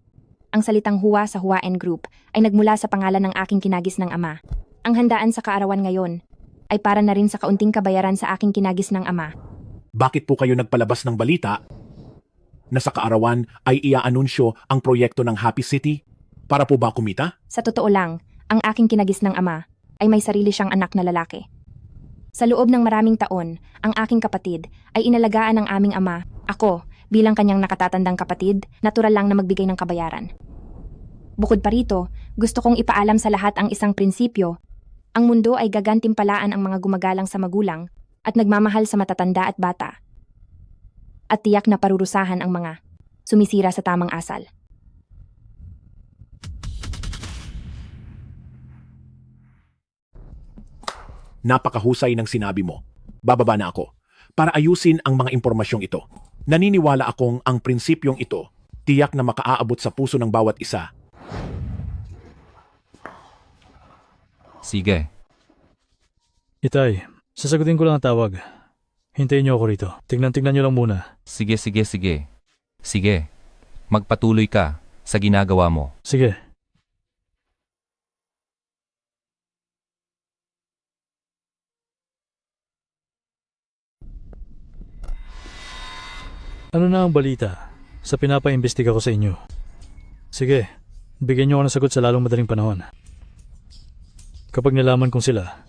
Ang salitang huwa sa Huaen Group ay nagmula sa pangalan ng aking kinagis ng ama. Ang handaan sa kaarawan ngayon ay para na rin sa kaunting kabayaran sa aking kinagis ng ama. Bakit po kayo nagpalabas ng balita na sa kaarawan ay iaanunsyo ang proyekto ng Happy City? Para po ba kumita? Sa totoo lang, ang aking kinagis ng ama ay may sarili siyang anak na lalaki. Sa loob ng maraming taon, ang aking kapatid ay inalagaan ng aming ama. Ako, bilang kanyang nakatatandang kapatid, natural lang na magbigay ng kabayaran. Bukod pa rito, gusto kong ipaalam sa lahat ang isang prinsipyo. Ang mundo ay gagantimpalaan ang mga gumagalang sa magulang at nagmamahal sa matatanda at bata. At tiyak na parurusahan ang mga sumisira sa tamang asal. Napakahusay ng sinabi mo. Bababa na ako para ayusin ang mga impormasyong ito. Naniniwala akong ang prinsipyong ito tiyak na makaaabot sa puso ng bawat isa. Sige. Itay, sasagutin ko lang ang tawag. Hintayin niyo ako rito. Tignan-tignan niyo lang muna. Sige. Magpatuloy ka sa ginagawa mo. Sige. Ano na ang balita sa pinapaimbestiga ko sa inyo? Sige, bigyan niyo ako ng sagot sa lalong madaling panahon. Kapag nalaman kong sila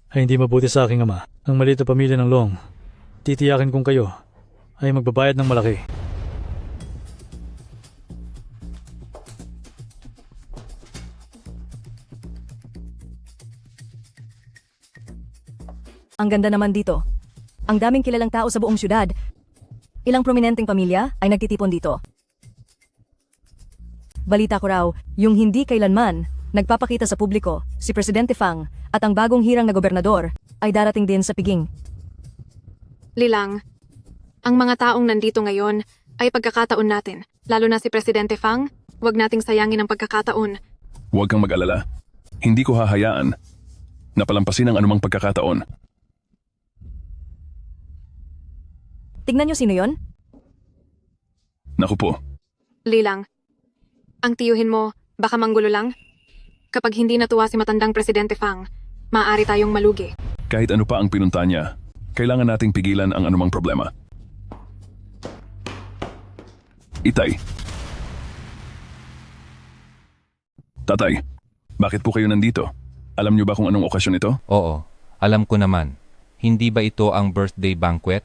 ay hindi mabuti sa aking ama, ang maliit na pamilya ng Long, titiyakin kong kayo ay magbabayad ng malaki. Ang ganda naman dito. Ang daming kilalang tao sa buong syudad. Ilang prominenteng pamilya ay nagtitipon dito. Balita ko raw, yung hindi kailanman nagpapakita sa publiko, si Presidente Fang at ang bagong hirang na gobernador ay darating din sa Piging. Lilang, ang mga taong nandito ngayon ay pagkakataon natin. Lalo na si Presidente Fang, huwag nating sayangin ang pagkakataon. Huwag kang mag-alala. Hindi ko hahayaan na palampasin ang anumang pagkakataon. Tignan nyo sino yon? Naku po. Lilang, ang tiyuhin mo, baka manggulo lang? Kapag hindi natuwa si matandang Presidente Fang, maaari tayong malugi. Kahit ano pa ang pinunta niya, kailangan nating pigilan ang anumang problema. Itay. Tatay, bakit po kayo nandito? Alam niyo ba kung anong okasyon ito? Oo, alam ko naman. Hindi ba ito ang birthday banquet?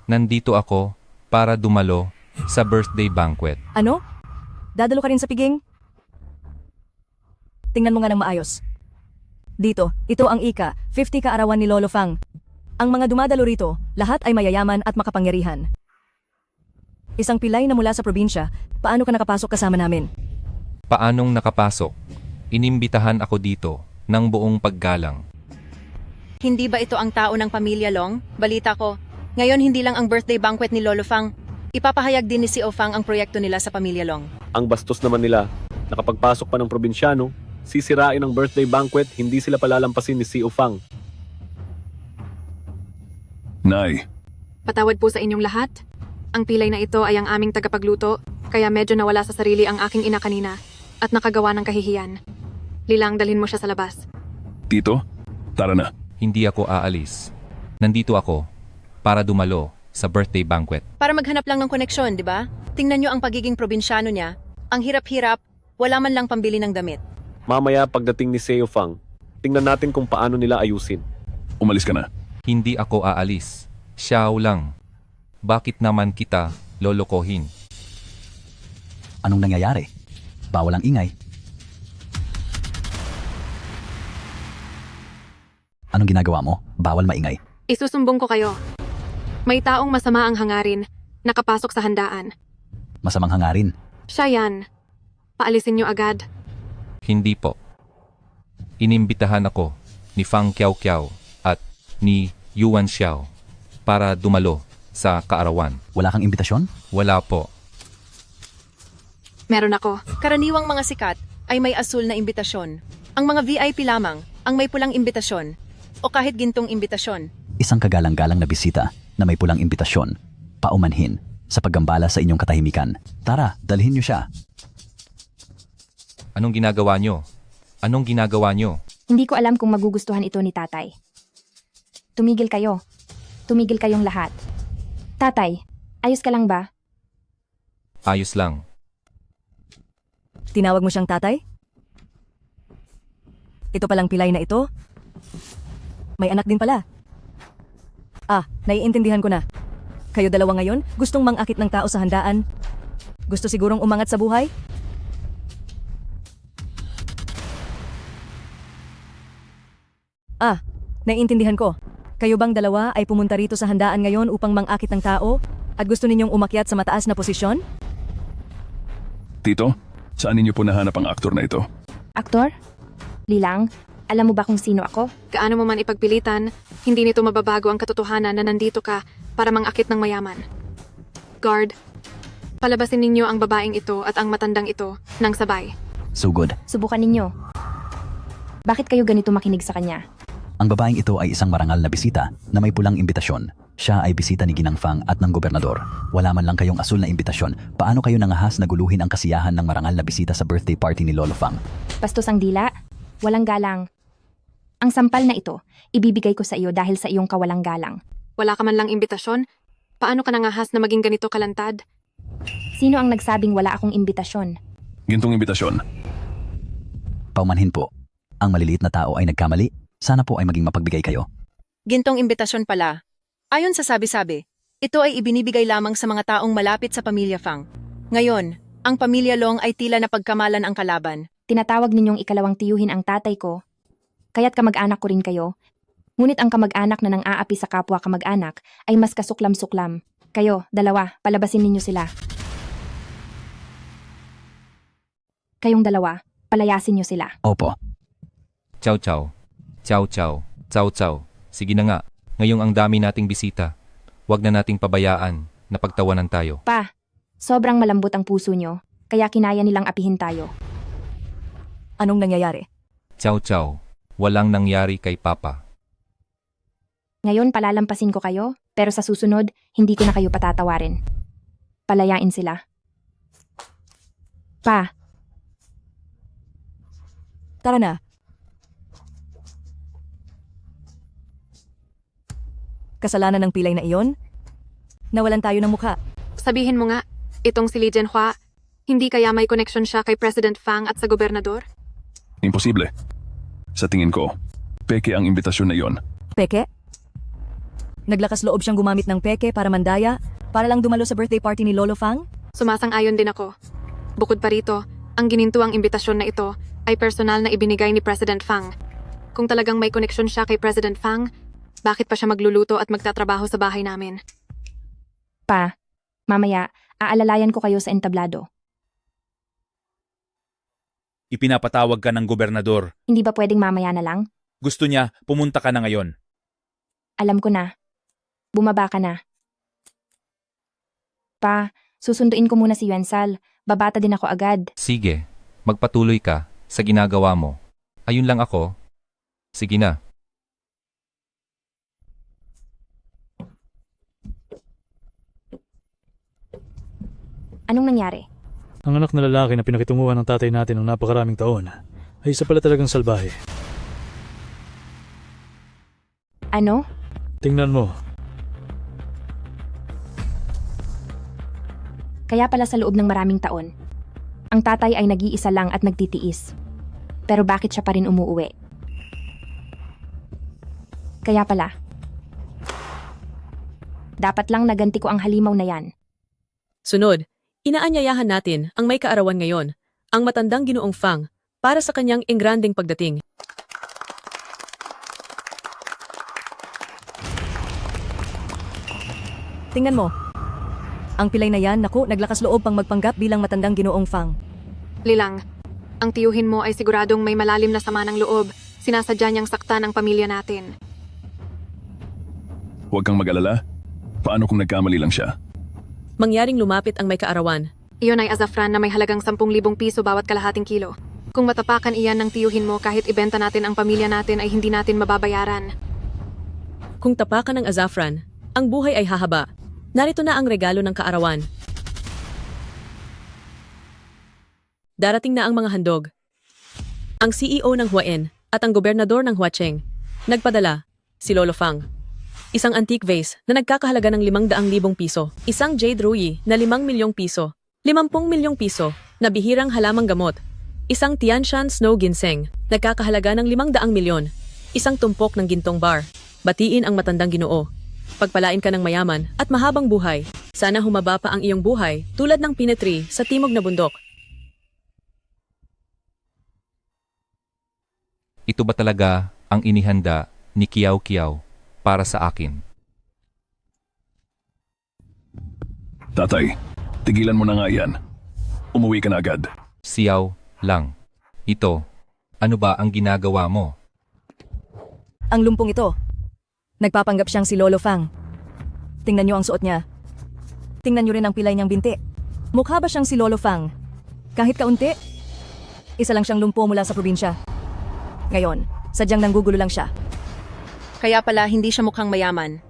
Nandito ako para dumalo sa birthday banquet. Ano? Dadalo ka rin sa Piging? Tingnan mo nga ng maayos. Dito, ito ang ika, 50 kaarawan ni Lolo Fang. Ang mga dumadalo rito, lahat ay mayayaman at makapangyarihan. Isang pilay na mula sa probinsya, paano ka nakapasok kasama namin? Paanong nakapasok? Inimbitahan ako dito ng buong paggalang. Hindi ba ito ang tao ng pamilya Long? Balita ko. Ngayon hindi lang ang birthday banquet ni Lolo Fang. Ipapahayag din ni CEO Fang ang proyekto nila sa pamilya Long. Ang bastos naman nila. Nakapagpasok pa ng probinsyano, sisirain ang birthday banquet, hindi sila palalampasin ni CEO Fang. Nay, Patawad po sa inyong lahat. Ang pilay na ito ay ang aming tagapagluto, kaya medyo nawala sa sarili ang aking ina kanina at nakagawa ng kahihiyan. Lilang, dalhin mo siya sa labas. Tito, tara na. Hindi ako aalis. Nandito ako para dumalo sa birthday banquet. Para maghanap lang ng koneksyon, di ba? Tingnan nyo ang pagiging probinsyano niya. Ang hirap-hirap, wala man lang pambili ng damit. Mamaya pagdating ni CEO Fang, tingnan natin kung paano nila ayusin. Umalis ka na. Hindi ako aalis. Siyaw lang. Bakit naman kita lolokohin? Anong nangyayari? Bawal ang ingay. Anong ginagawa mo? Bawal maingay. Isusumbong ko kayo. May taong masama ang hangarin, nakapasok sa handaan. Masamang hangarin. Siya yan. Paalisin niyo agad. Hindi po. Inimbitahan ako ni Fang Kiao Kiao at ni Yuan Xiao para dumalo sa kaarawan. Wala kang imbitasyon? Wala po. Meron ako. Karaniwang mga sikat ay may asul na imbitasyon. Ang mga VIP lamang ang may pulang imbitasyon o kahit gintong imbitasyon. Isang kagalang-galang na bisita na may pulang imbitasyon. Paumanhin sa paggambala sa inyong katahimikan. Tara, dalhin niyo siya. Anong ginagawa nyo? Anong ginagawa nyo? Hindi ko alam kung magugustuhan ito ni tatay. Tumigil kayo. Tumigil kayong lahat. Tatay, ayos ka lang ba? Ayos lang. Tinawag mo siyang tatay? Ito palang pilay na ito? May anak din pala. Naiintindihan ko na. Kayo dalawa ngayon, gustong mangakit ng tao sa handaan? Gusto sigurong umangat sa buhay? Naiintindihan ko. Kayo bang dalawa ay pumunta rito sa handaan ngayon upang mangakit ng tao at gusto ninyong umakyat sa mataas na posisyon? Tito, saan ninyo po nahanap ang aktor na ito? Aktor? Lilang, alam mo ba kung sino ako? Gaano mo man ipagpilitan, hindi nito mababago ang katotohanan na nandito ka para mangakit ng mayaman. Guard, palabasin ninyo ang babaeng ito at ang matandang ito ng sabay. So good. Subukan ninyo. Bakit kayo ganito makinig sa kanya? Ang babaeng ito ay isang marangal na bisita na may pulang imbitasyon. Siya ay bisita ni Ginang Fang at ng gobernador. Wala man lang kayong asul na imbitasyon. Paano kayo nangahas na guluhin ang kasiyahan ng marangal na bisita sa birthday party ni Lolo Fang? Bastos ang dila, walang galang. Ang sampal na ito, ibibigay ko sa iyo dahil sa iyong kawalang galang. Wala ka man lang imbitasyon? Paano ka nangahas na maging ganito kalantad? Sino ang nagsabing wala akong imbitasyon? Gintong imbitasyon. Paumanhin po. Ang maliliit na tao ay nagkamali. Sana po ay maging mapagbigay kayo. Gintong imbitasyon pala. Ayon sa sabi-sabi, ito ay ibinibigay lamang sa mga taong malapit sa pamilya Fang. Ngayon, ang pamilya Long ay tila napagkamalan ang kalaban. Tinatawag ninyong ikalawang tiyuhin ang tatay ko, kaya't kamag-anak ko rin kayo. Ngunit ang kamag-anak na nang-aapi sa kapwa kamag-anak ay mas kasuklam-suklam. Kayo, dalawa, palabasin ninyo sila. Kayong dalawa, palayasin niyo sila. Opo. Ciao ciao. Ciao ciao. Ciao ciao. Sige na nga. Ngayong ang dami nating bisita. Huwag na nating pabayaan na pagtawanan tayo. Pa, sobrang malambot ang puso nyo, kaya kinaya nilang apihin tayo. Anong nangyayari? Ciao ciao. Walang nangyari kay Papa. Ngayon palalampasin ko kayo, pero sa susunod, hindi ko na kayo patatawarin. Palayain sila. Pa, Tara na. Kasalanan ng pilay na iyon? Nawalan tayo ng mukha. Sabihin mo nga, itong si Li Jianhua, hindi kaya may connection siya kay President Fang at sa gobernador? Imposible. Sa tingin ko, peke ang imbitasyon na iyon. Peke? Naglakas loob siyang gumamit ng peke para mandaya, para lang dumalo sa birthday party ni Lolo Fang? Sumasang-ayon din ako. Bukod pa rito, ang ginintuang imbitasyon na ito ay personal na ibinigay ni President Fang. Kung talagang may koneksyon siya kay President Fang, bakit pa siya magluluto at magtatrabaho sa bahay namin? Pa, mamaya, aalalayan ko kayo sa entablado. Ipinapatawag ka ng gobernador. Hindi ba pwedeng mamaya na lang? Gusto niya, pumunta ka na ngayon. Alam ko na. Bumaba ka na. Pa, susunduin ko muna si Yuansal. Babata din ako agad. Sige, magpatuloy ka sa ginagawa mo. Ayun lang ako. Sige na. Anong nangyari? Ang anak na lalaki na pinakitunguhan ng tatay natin ng napakaraming taon ay isa pala talagang salbahe. Ano? Tingnan mo. Kaya pala sa loob ng maraming taon, ang tatay ay nag-iisa lang at nagtitiis. Pero bakit siya pa rin umuuwi? Kaya pala, dapat lang naganti ko ang halimaw na yan. Sunod, inaanyayahan natin ang may kaarawan ngayon, ang matandang Ginoong Fang, para sa kanyang engranding pagdating. Tingnan mo. Ang pilay na yan, naku, naglakas loob pang magpanggap bilang matandang Ginoong Fang. Lilang, ang tiyuhin mo ay siguradong may malalim na sama ng loob. Sinasadya niyang saktan ang pamilya natin. Huwag kang mag-alala. Paano kung nagkamali lang siya? Mangyaring lumapit ang may kaarawan. Iyon ay azafran na may halagang 10,000 piso bawat kalahating kilo. Kung matapakan iyan ng tiyuhin mo kahit ibenta natin ang pamilya natin ay hindi natin mababayaran. Kung tapakan ng azafran, ang buhay ay hahaba. Narito na ang regalo ng kaarawan. Darating na ang mga handog. Ang CEO ng Huaen at ang gobernador ng Huacheng nagpadala, si Lolo Fang. Isang antique vase na nagkakahalaga ng 500,000 piso. Isang jade ruyi na 5 milyong piso. 50 milyong piso na bihirang halamang gamot. Isang Tianshan Snow Ginseng, nagkakahalaga ng 500 milyon. Isang tumpok ng gintong bar. Batiin ang matandang Ginoo. Pagpalain ka ng mayaman at mahabang buhay. Sana humaba pa ang iyong buhay tulad ng pinetri sa timog na bundok. Ito ba talaga ang inihanda ni Kiao Kiao para sa akin? Tatay, tigilan mo na nga yan. Umuwi ka na agad. Siyaw lang. Ito, ano ba ang ginagawa mo? Ang lumpong ito. Nagpapanggap siyang si Lolo Fang. Tingnan niyo ang suot niya. Tingnan niyo rin ang pilay niyang binti. Mukha ba siyang si Lolo Fang? Kahit kaunti, isa lang siyang lumpo mula sa probinsya. Ngayon, sadyang nanggugulo lang siya. Kaya pala hindi siya mukhang mayaman.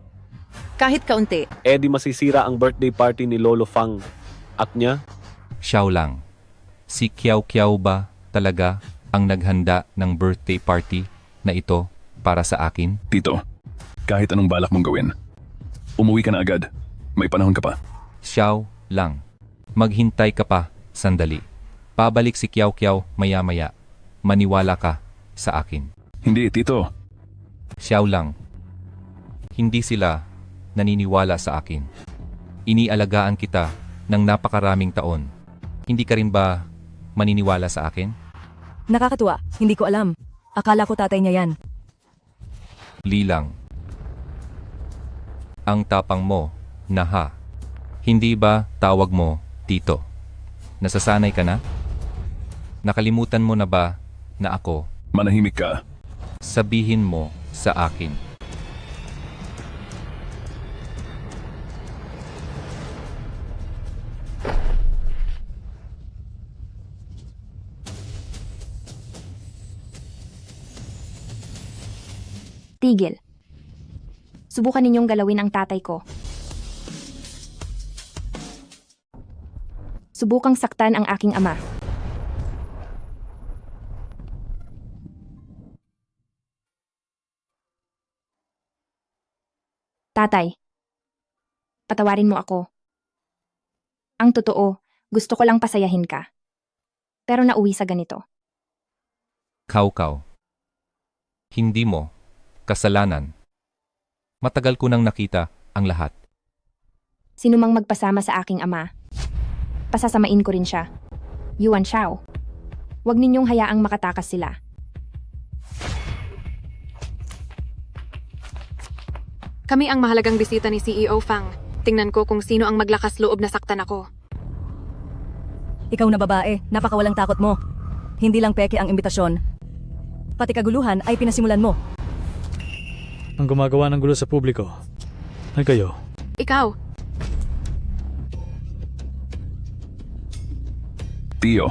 Kahit kaunti. Di masisira ang birthday party ni Lolo Fang. At niya? Siyaw lang. Si Kiao Kiao ba talaga ang naghanda ng birthday party na ito para sa akin? Tito, kahit anong balak mong gawin, umuwi ka na agad. May panahon ka pa. Siyaw lang. Maghintay ka pa, sandali. Pabalik si Kiao Kiao maya-maya. Maniwala ka sa akin. Hindi, Tito. Siyaw lang. Hindi sila naniniwala sa akin. Inialagaan kita ng napakaraming taon. Hindi ka rin ba maniniwala sa akin? Nakakatuwa, hindi ko alam. Akala ko tatay niya yan. Lilang. Ang tapang mo, naha. Hindi ba tawag mo, Tito? Nasasanay ka na? Nakalimutan mo na ba na ako? Manahimik ka. Sabihin mo sa akin. Tigil. Subukan ninyong galawin ang tatay ko. Subukang saktan ang aking ama. Tatay, patawarin mo ako. Ang totoo, gusto ko lang pasayahin ka. Pero nauwi sa ganito. Kaukaw. Hindi mo kasalanan. Matagal ko nang nakita ang lahat. Sinumang magpasama sa aking ama, pasasamain ko rin siya. Yuan Xiao. Huwag ninyong hayaang makatakas sila. Kami ang mahalagang bisita ni CEO Fang. Tingnan ko kung sino ang maglakas loob na saktan ako. Ikaw na babae, napakawalang takot mo. Hindi lang peke ang imbitasyon. Pati kaguluhan ay pinasimulan mo. ang gumagawa ng gulo sa publiko ay kayo. Ikaw, Tio,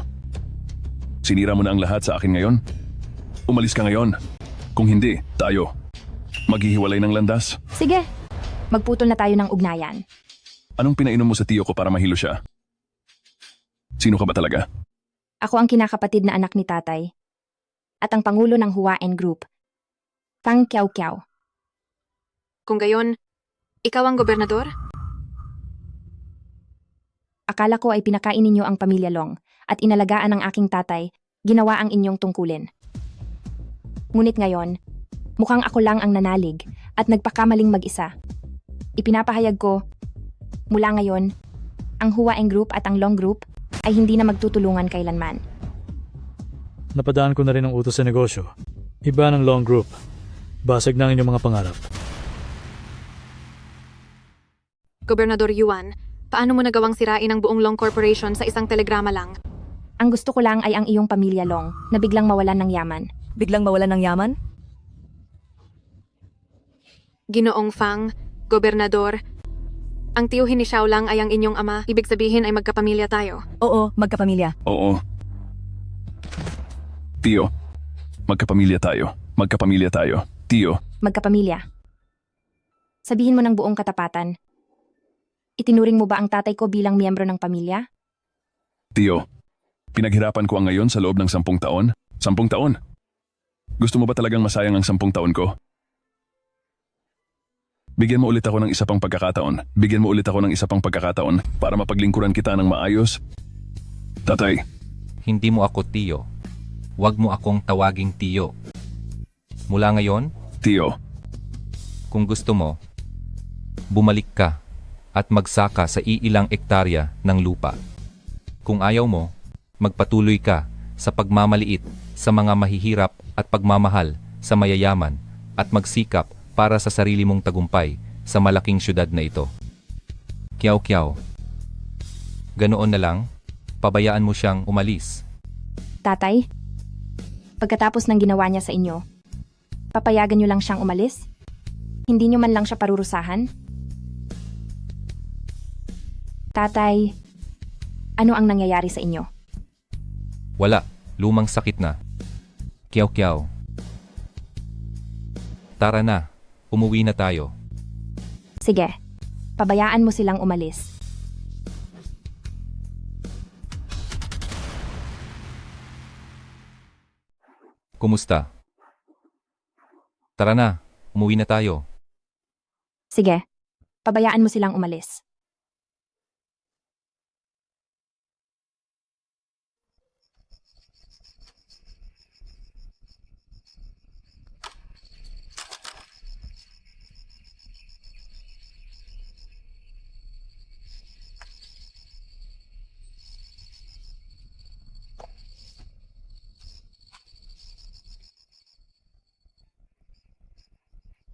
sinira mo na ang lahat sa akin ngayon? Umalis ka ngayon. Kung hindi, tayo. Maghihiwalay ng landas. Sige, magputol na tayo ng ugnayan. Anong pinainom mo sa tiyo ko para mahilo siya? Sino ka ba talaga? Ako ang kinakapatid na anak ni tatay. At ang pangulo ng Huwaen Group. Fang Kiao Kiao. kung gayon, ikaw ang gobernador? Akala ko ay pinakain ninyo ang pamilya Long at inalagaan ng aking tatay, ginawa ang inyong tungkulin. Ngunit ngayon, mukhang ako lang ang nanalig at nagpakamaling mag-isa. Ipinapahayag ko, mula ngayon, ang Huwaen Group at ang Long Group ay hindi na magtutulungan kailanman. Napadaan ko na rin ang utos sa negosyo. Iba ng Long Group. Basag na ang inyong mga pangarap. Gobernador Yuan, paano mo nagawang sirain ang buong Long Corporation sa isang telegrama lang? Ang gusto ko lang ay ang iyong pamilya Long na biglang mawalan ng yaman. Biglang mawalan ng yaman? Ginoong Fang, Gobernador, ang tiyuhin ni Xiao Lang ay ang inyong ama, ibig sabihin ay magkapamilya tayo. Oo, magkapamilya. Oo. Tio, magkapamilya tayo. Magkapamilya tayo. Tio, Magkapamilya. Sabihin mo ng buong katapatan. Itinuring mo ba ang tatay ko bilang miyembro ng pamilya? Tio, pinaghirapan ko ang ngayon sa loob ng 10 taon. 10 taon? Gusto mo ba talagang masayang ang 10 taon ko? Bigyan mo ulit ako ng isa pang pagkakataon. Bigyan mo ulit ako ng isa pang pagkakataon para mapaglingkuran kita ng maayos. Tatay. Hindi mo ako tiyo. Huwag mo akong tawaging tiyo. Mula ngayon, Tio. Kung gusto mo, bumalik ka at magsaka sa iilang ektarya ng lupa. Kung ayaw mo, magpatuloy ka sa pagmamaliit sa mga mahihirap at pagmamahal sa mayayaman at magsikap para sa sarili mong tagumpay sa malaking syudad na ito. Kiao Kiao. Ganoon na lang, pabayaan mo siyang umalis. Tatay, pagkatapos ng ginawa niya sa inyo, papayagan niyo lang siyang umalis? Hindi niyo man lang siya parurusahan? Tatay, ano ang nangyayari sa inyo? Wala, lumang sakit na. Kiao Kiao. Tara na, umuwi na tayo. Sige, pabayaan mo silang umalis. Kumusta? Tara na, umuwi na tayo. Sige, pabayaan mo silang umalis.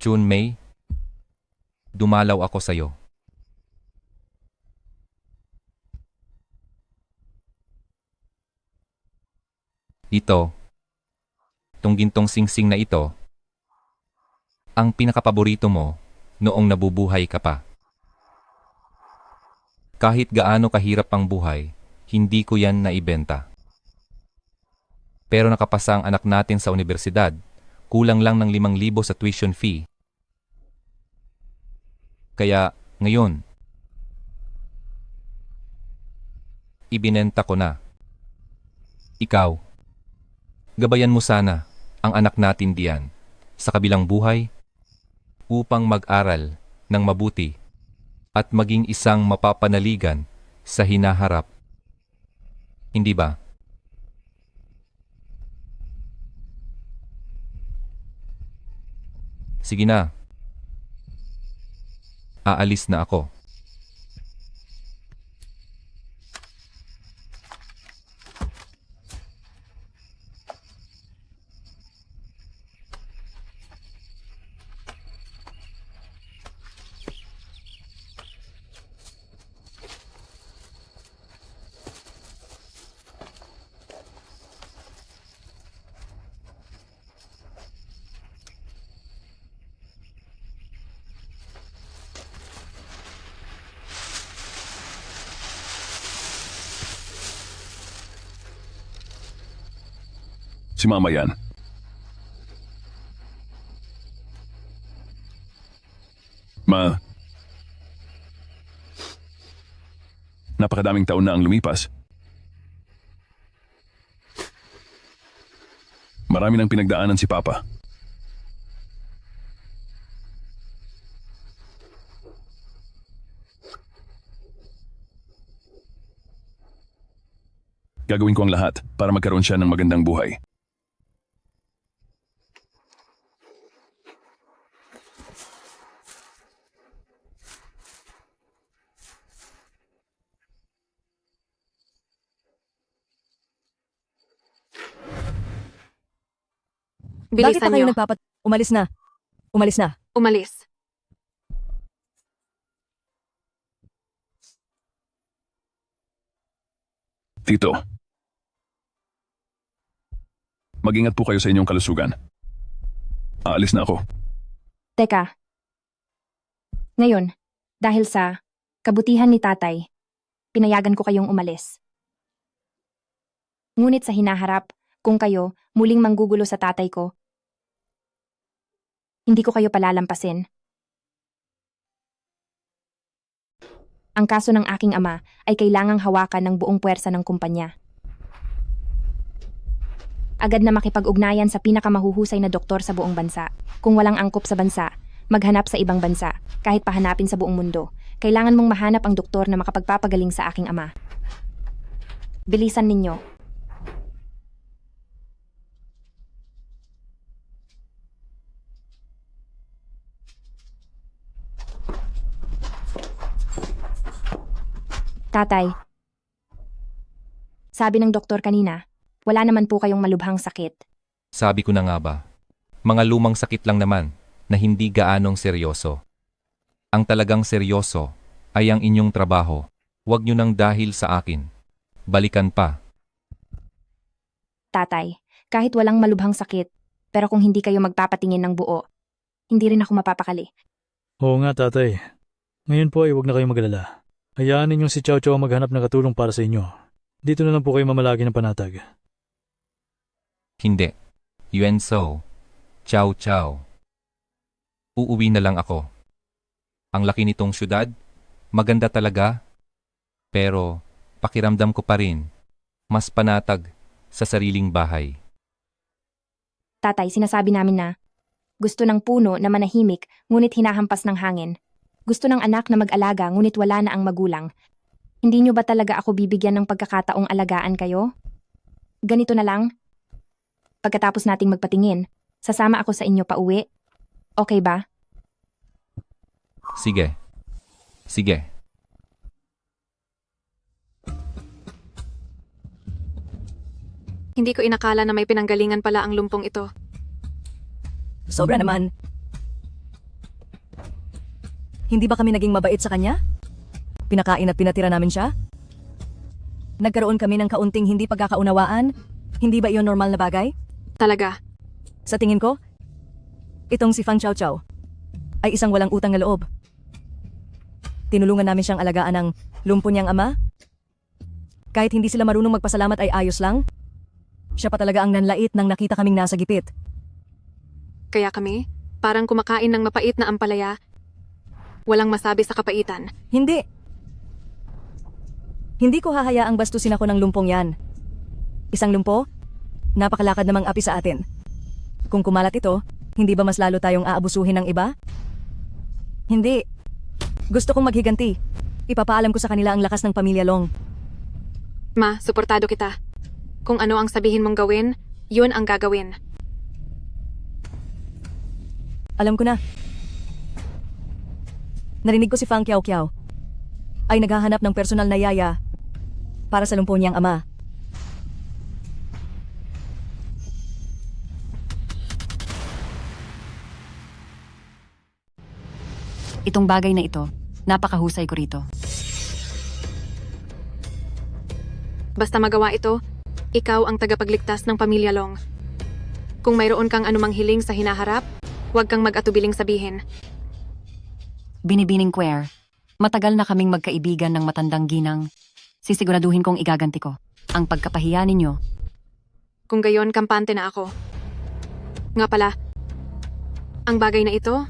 June May, dumalaw ako sa'yo. Ito, tong gintong singsing na ito, ang pinakapaborito mo noong nabubuhay ka pa. Kahit gaano kahirap ang buhay, hindi ko yan naibenta. Pero nakapasa ang anak natin sa universidad, kulang lang ng 5,000 sa tuition fee. Kaya, ngayon, ibinenta ko na. Ikaw, gabayan mo sana ang anak natin diyan sa kabilang buhay upang mag-aral ng mabuti at maging isang mapapanaligan sa hinaharap. Hindi ba? Sige na. Aalis na ako. Si Mama yan. Ma, napakadaming taon na ang lumipas. Marami nang pinagdaanan si Papa. Gagawin ko ang lahat para magkaroon siya ng magandang buhay. Bakit Bilisan pa kayo nyo. Umalis na. Umalis na. Umalis. Tito, mag-ingat po kayo sa inyong kalusugan. Aalis na ako. Teka. Ngayon, dahil sa kabutihan ni tatay, pinayagan ko kayong umalis. Ngunit sa hinaharap, kung kayo muling manggugulo sa tatay ko, hindi ko kayo palalampasin. Ang kaso ng aking ama ay kailangang hawakan ng buong puwersa ng kumpanya. Agad na makipag-ugnayan sa pinakamahuhusay na doktor sa buong bansa. Kung walang angkop sa bansa, maghanap sa ibang bansa, kahit pahanapin sa buong mundo. Kailangan mong mahanap ang doktor na makapagpapagaling sa aking ama. Bilisan ninyo. Tatay, sabi ng doktor kanina, wala naman po kayong malubhang sakit. Sabi ko na nga ba, mga lumang sakit lang naman na hindi gaanong seryoso. Ang talagang seryoso ay ang inyong trabaho. Huwag nyo nang dahil sa akin. Balikan pa. Tatay, kahit walang malubhang sakit, pero kung hindi kayo magpapatingin ng buo, hindi rin ako mapapakali. Oo nga, tatay. Ngayon po ay huwag na kayong magalala. Hayaan ninyong si Chow Chow ang maghanap ng katulong para sa inyo. Dito na lang po kayo mamalagi ng panatag. Hindi. Yuan So. Chow Chow. Uuwi na lang ako. Ang laki nitong syudad, maganda talaga, pero pakiramdam ko pa rin, mas panatag sa sariling bahay. Tatay, sinasabi namin na gusto ng puno na manahimik ngunit hinahampas ng hangin. Gusto ng anak na mag-alaga ngunit wala na ang magulang. Hindi nyo ba talaga ako bibigyan ng pagkakataong alagaan kayo? Ganito na lang. Pagkatapos nating magpatingin, sasama ako sa inyo pa uwi. Okay ba? Sige. Sige. Hindi ko inakala na may pinanggalingan pala ang lumpong ito. Sobra naman. Hindi ba kami naging mabait sa kanya? Pinakain at pinatira namin siya? Nagkaroon kami ng kaunting hindi pagkakaunawaan? Hindi ba iyon normal na bagay? Talaga. Sa tingin ko, itong si Fang Chow Chow ay isang walang utang na loob. Tinulungan namin siyang alagaan ng lumpo niyang ama. Kahit hindi sila marunong magpasalamat ay ayos lang. Siya pa talaga ang nanlait nang nakita kaming nasa gipit. Kaya kami, parang kumakain ng mapait na ampalaya. Walang masabi sa kapaitan. Hindi. Hindi ko hahayaang bastusin ako ng lumpong yan. Isang lumpo, napakalakad namang api sa atin. Kung kumalat ito, hindi ba mas lalo tayong aabusuhin ng iba? Hindi. Gusto kong maghiganti. Ipapaalam ko sa kanila ang lakas ng pamilya Long. Ma, suportado kita. Kung ano ang sabihin mong gawin, yun ang gagawin. Alam ko na. Narinig ko si Fang Kiao Kiao ay naghahanap ng personal na yaya para sa lumpo niyang ama. Itong bagay na ito, napakahusay ko rito. Basta magawa ito, ikaw ang tagapagligtas ng pamilya Long. Kung mayroon kang anumang hiling sa hinaharap, huwag kang mag-atubiling sabihin. Binibining Quer, matagal na kaming magkaibigan ng matandang ginang. Sisiguraduhin kong igaganti ko ang pagkapahiya ninyo. Kung gayon, kampante na ako. Nga pala, ang bagay na ito,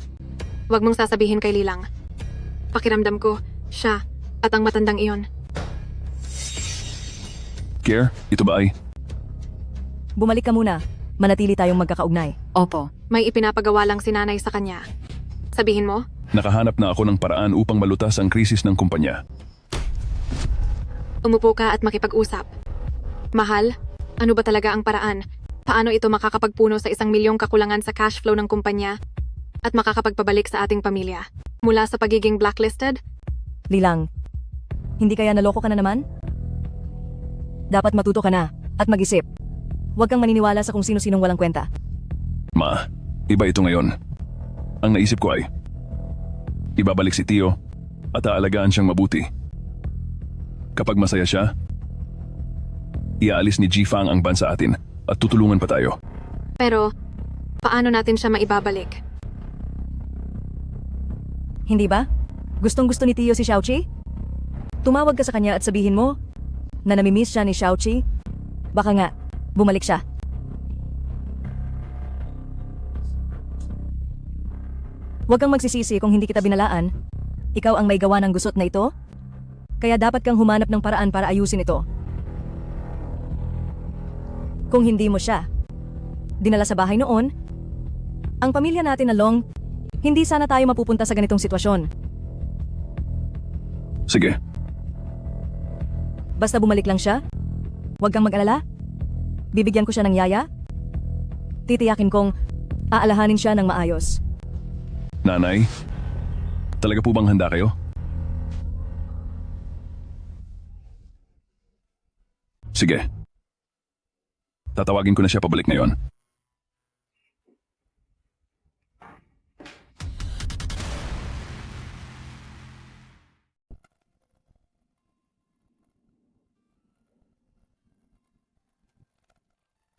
wag mong sasabihin kay Lilang. Pakiramdam ko, siya at ang matandang iyon. Care, ito ba ay? Bumalik ka muna. Manatili tayong magkakaugnay. Opo. May ipinapagawa lang si nanay sa kanya. Sabihin mo? Nakahanap na ako ng paraan upang malutas ang krisis ng kumpanya. Umupo ka at makipag-usap. Mahal, ano ba talaga ang paraan? Paano ito makakapagpuno sa 1 milyong kakulangan sa cash flow ng kumpanya at makakapagpabalik sa ating pamilya? Mula sa pagiging blacklisted? Lilang, hindi kaya naloko ka na naman? Dapat matuto ka na at mag-isip. Huwag kang maniniwala sa kung sino-sinong walang kwenta. Ma, iba ito ngayon. Ang naisip ko ay, ibabalik si Tio at aalagaan siyang mabuti. Kapag masaya siya, iaalis ni Ji-Fang ang ban sa atin at tutulungan pa tayo. Pero, paano natin siya maibabalik? Hindi ba? Gustong-gusto ni Tio si Xiaoqi? Tumawag ka sa kanya at sabihin mo na namimiss siya ni Xiaoqi. Baka nga, bumalik siya. Huwag kang magsisisi kung hindi kita binalaan. Ikaw ang may gawa ng gusot na ito. Kaya dapat kang humanap ng paraan para ayusin ito. Kung hindi mo siya dinala sa bahay noon, ang pamilya natin na Long, hindi sana tayo mapupunta sa ganitong sitwasyon. Sige. Basta bumalik lang siya, huwag kang mag-alala. Bibigyan ko siya ng yaya. Titiyakin kong aalahanin siya ng maayos. Nanay, talaga po bang handa kayo? Sige. Tatawagin ko na siya pabalik ngayon.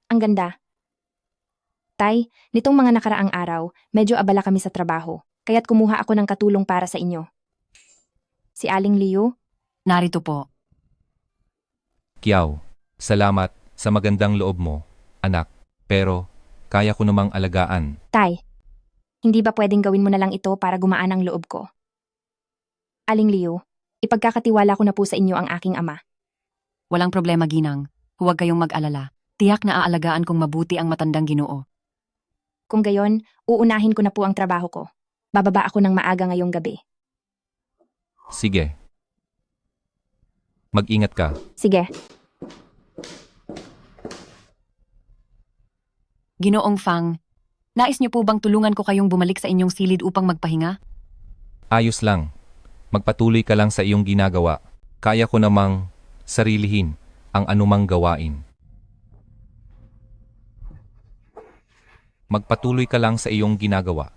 Ang ganda. Tay, nitong mga nakaraang araw, medyo abala kami sa trabaho, kaya't kumuha ako ng katulong para sa inyo. Si Aling Liu? Narito po. Kiao, salamat sa magandang loob mo, anak. Pero, kaya ko namang alagaan. Tay, hindi ba pwedeng gawin mo na lang ito para gumaan ang loob ko? Aling Liu, ipagkakatiwala ko na po sa inyo ang aking ama. Walang problema, Ginang. Huwag kayong mag-alala. Tiyak na aalagaan kong mabuti ang matandang Ginoo. Kung gayon, uunahin ko na po ang trabaho ko. Bababa ako ng maaga ngayong gabi. Sige. Mag-ingat ka. Sige. Ginoong Fang, nais niyo po bang tulungan ko kayong bumalik sa inyong silid upang magpahinga? Ayos lang. Magpatuloy ka lang sa iyong ginagawa. Kaya ko namang sarilihin ang anumang gawain. Magpatuloy ka lang sa iyong ginagawa.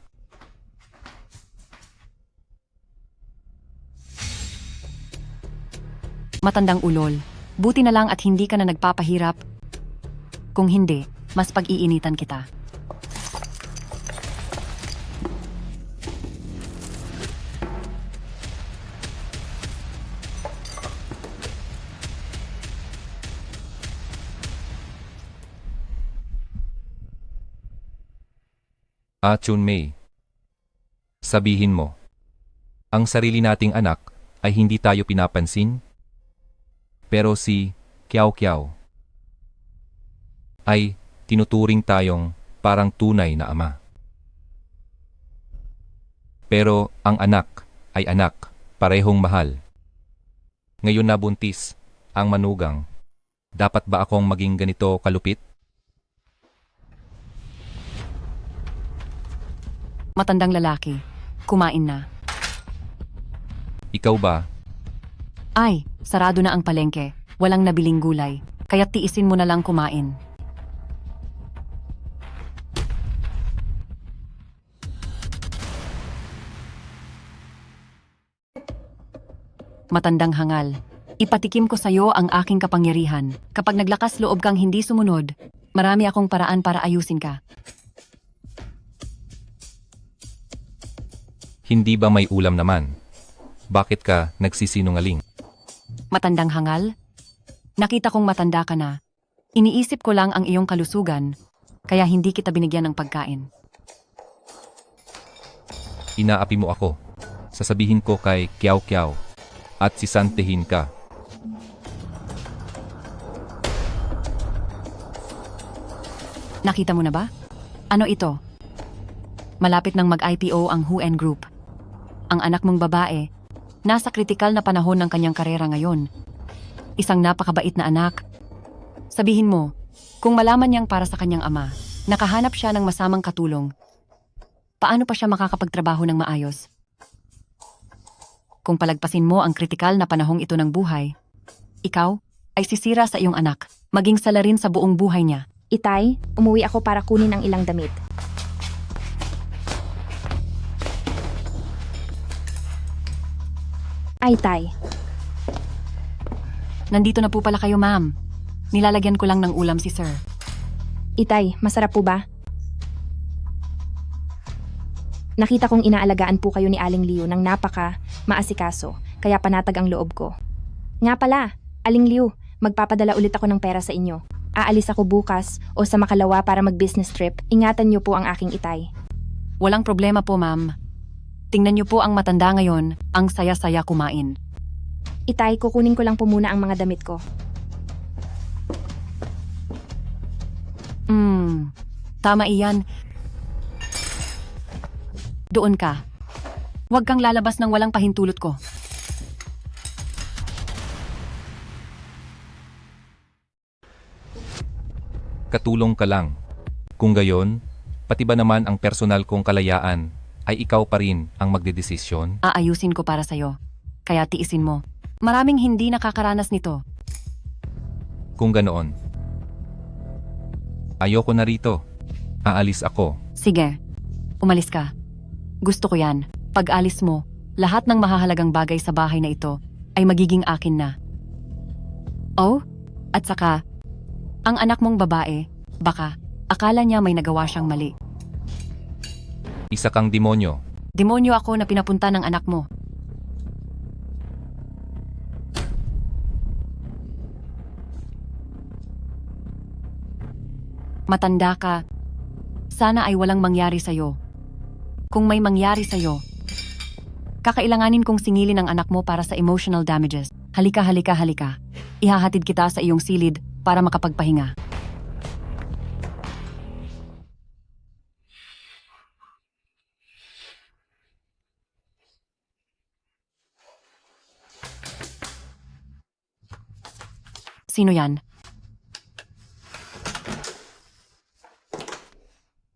Matandang ulol, buti na lang at hindi ka na nagpapahirap. Kung hindi, mas pag-iinitan kita. Chunmei, sabihin mo, ang sarili nating anak ay hindi tayo pinapansin? Pero si Kiao Kiao ay tinuturing tayong parang tunay na ama. Pero ang anak ay anak, parehong mahal. Ngayon na buntis ang manugang, dapat ba akong maging ganito kalupit? Matandang lalaki, kumain na. Ikaw ba? Ay, sarado na ang palengke. Walang nabiling gulay. Kaya tiisin mo na lang kumain. Matandang hangal. Ipatikim ko sa'yo ang aking kapangyarihan. Kapag naglakas loob kang hindi sumunod, marami akong paraan para ayusin ka. Hindi ba may ulam naman? Bakit ka nagsisinungaling? Matandang hangal? Nakita kong matanda ka na. Iniisip ko lang ang iyong kalusugan, kaya hindi kita binigyan ng pagkain. Inaapi mo ako. Sasabihin ko kay Kiao Kiao at sisantihin ka. Nakita mo na ba? Ano ito? Malapit nang mag-IPO ang Huan Group. Ang anak mong babae, nasa kritikal na panahon ng kanyang karera ngayon. Isang napakabait na anak. Sabihin mo, kung malaman niyang para sa kanyang ama, nakahanap siya ng masamang katulong, paano pa siya makakapagtrabaho ng maayos? Kung palagpasin mo ang kritikal na panahong ito ng buhay, ikaw ay sisira sa iyong anak, maging sala rin sa buong buhay niya. Itay, umuwi ako para kunin ang ilang damit. Ay, Tay. Nandito na po pala kayo, ma'am. Nilalagyan ko lang ng ulam si sir. Itay, masarap po ba? Nakita kong inaalagaan po kayo ni Aling Liu ng napaka maasikaso, kaya panatag ang loob ko. Nga pala, Aling Liu, magpapadala ulit ako ng pera sa inyo. Aalis ako bukas o sa Makalawa para mag-business trip. Ingatan niyo po ang aking itay. Walang problema po, ma'am. Tingnan niyo po ang matanda ngayon, ang saya-saya kumain. Itay, kukunin ko lang po muna ang mga damit ko. Tama iyan. Doon ka. Huwag kang lalabas ng walang pahintulot ko. Katulong ka lang. Kung gayon, pati ba naman ang personal kong kalayaan ay ikaw pa rin ang magdedesisyon? Aayusin ko para sa'yo. Kaya tiisin mo. Maraming hindi nakakaranas nito. Kung ganoon, ayoko na rito. Aalis ako. Sige. Umalis ka. Gusto ko yan. Pag alis mo, lahat ng mahahalagang bagay sa bahay na ito ay magiging akin na. Oh, at saka, ang anak mong babae, baka, akala niya may nagawa siyang mali. Isa kang demonyo. Demonyo ako na pinapunta ng anak mo. Matanda ka. Sana ay walang mangyari sa'yo. Kung may mangyari sa'yo, kakailanganin kong singilin ang anak mo para sa emotional damages. Halika, halika, halika. Ihahatid kita sa iyong silid para makapagpahinga. Sino yan?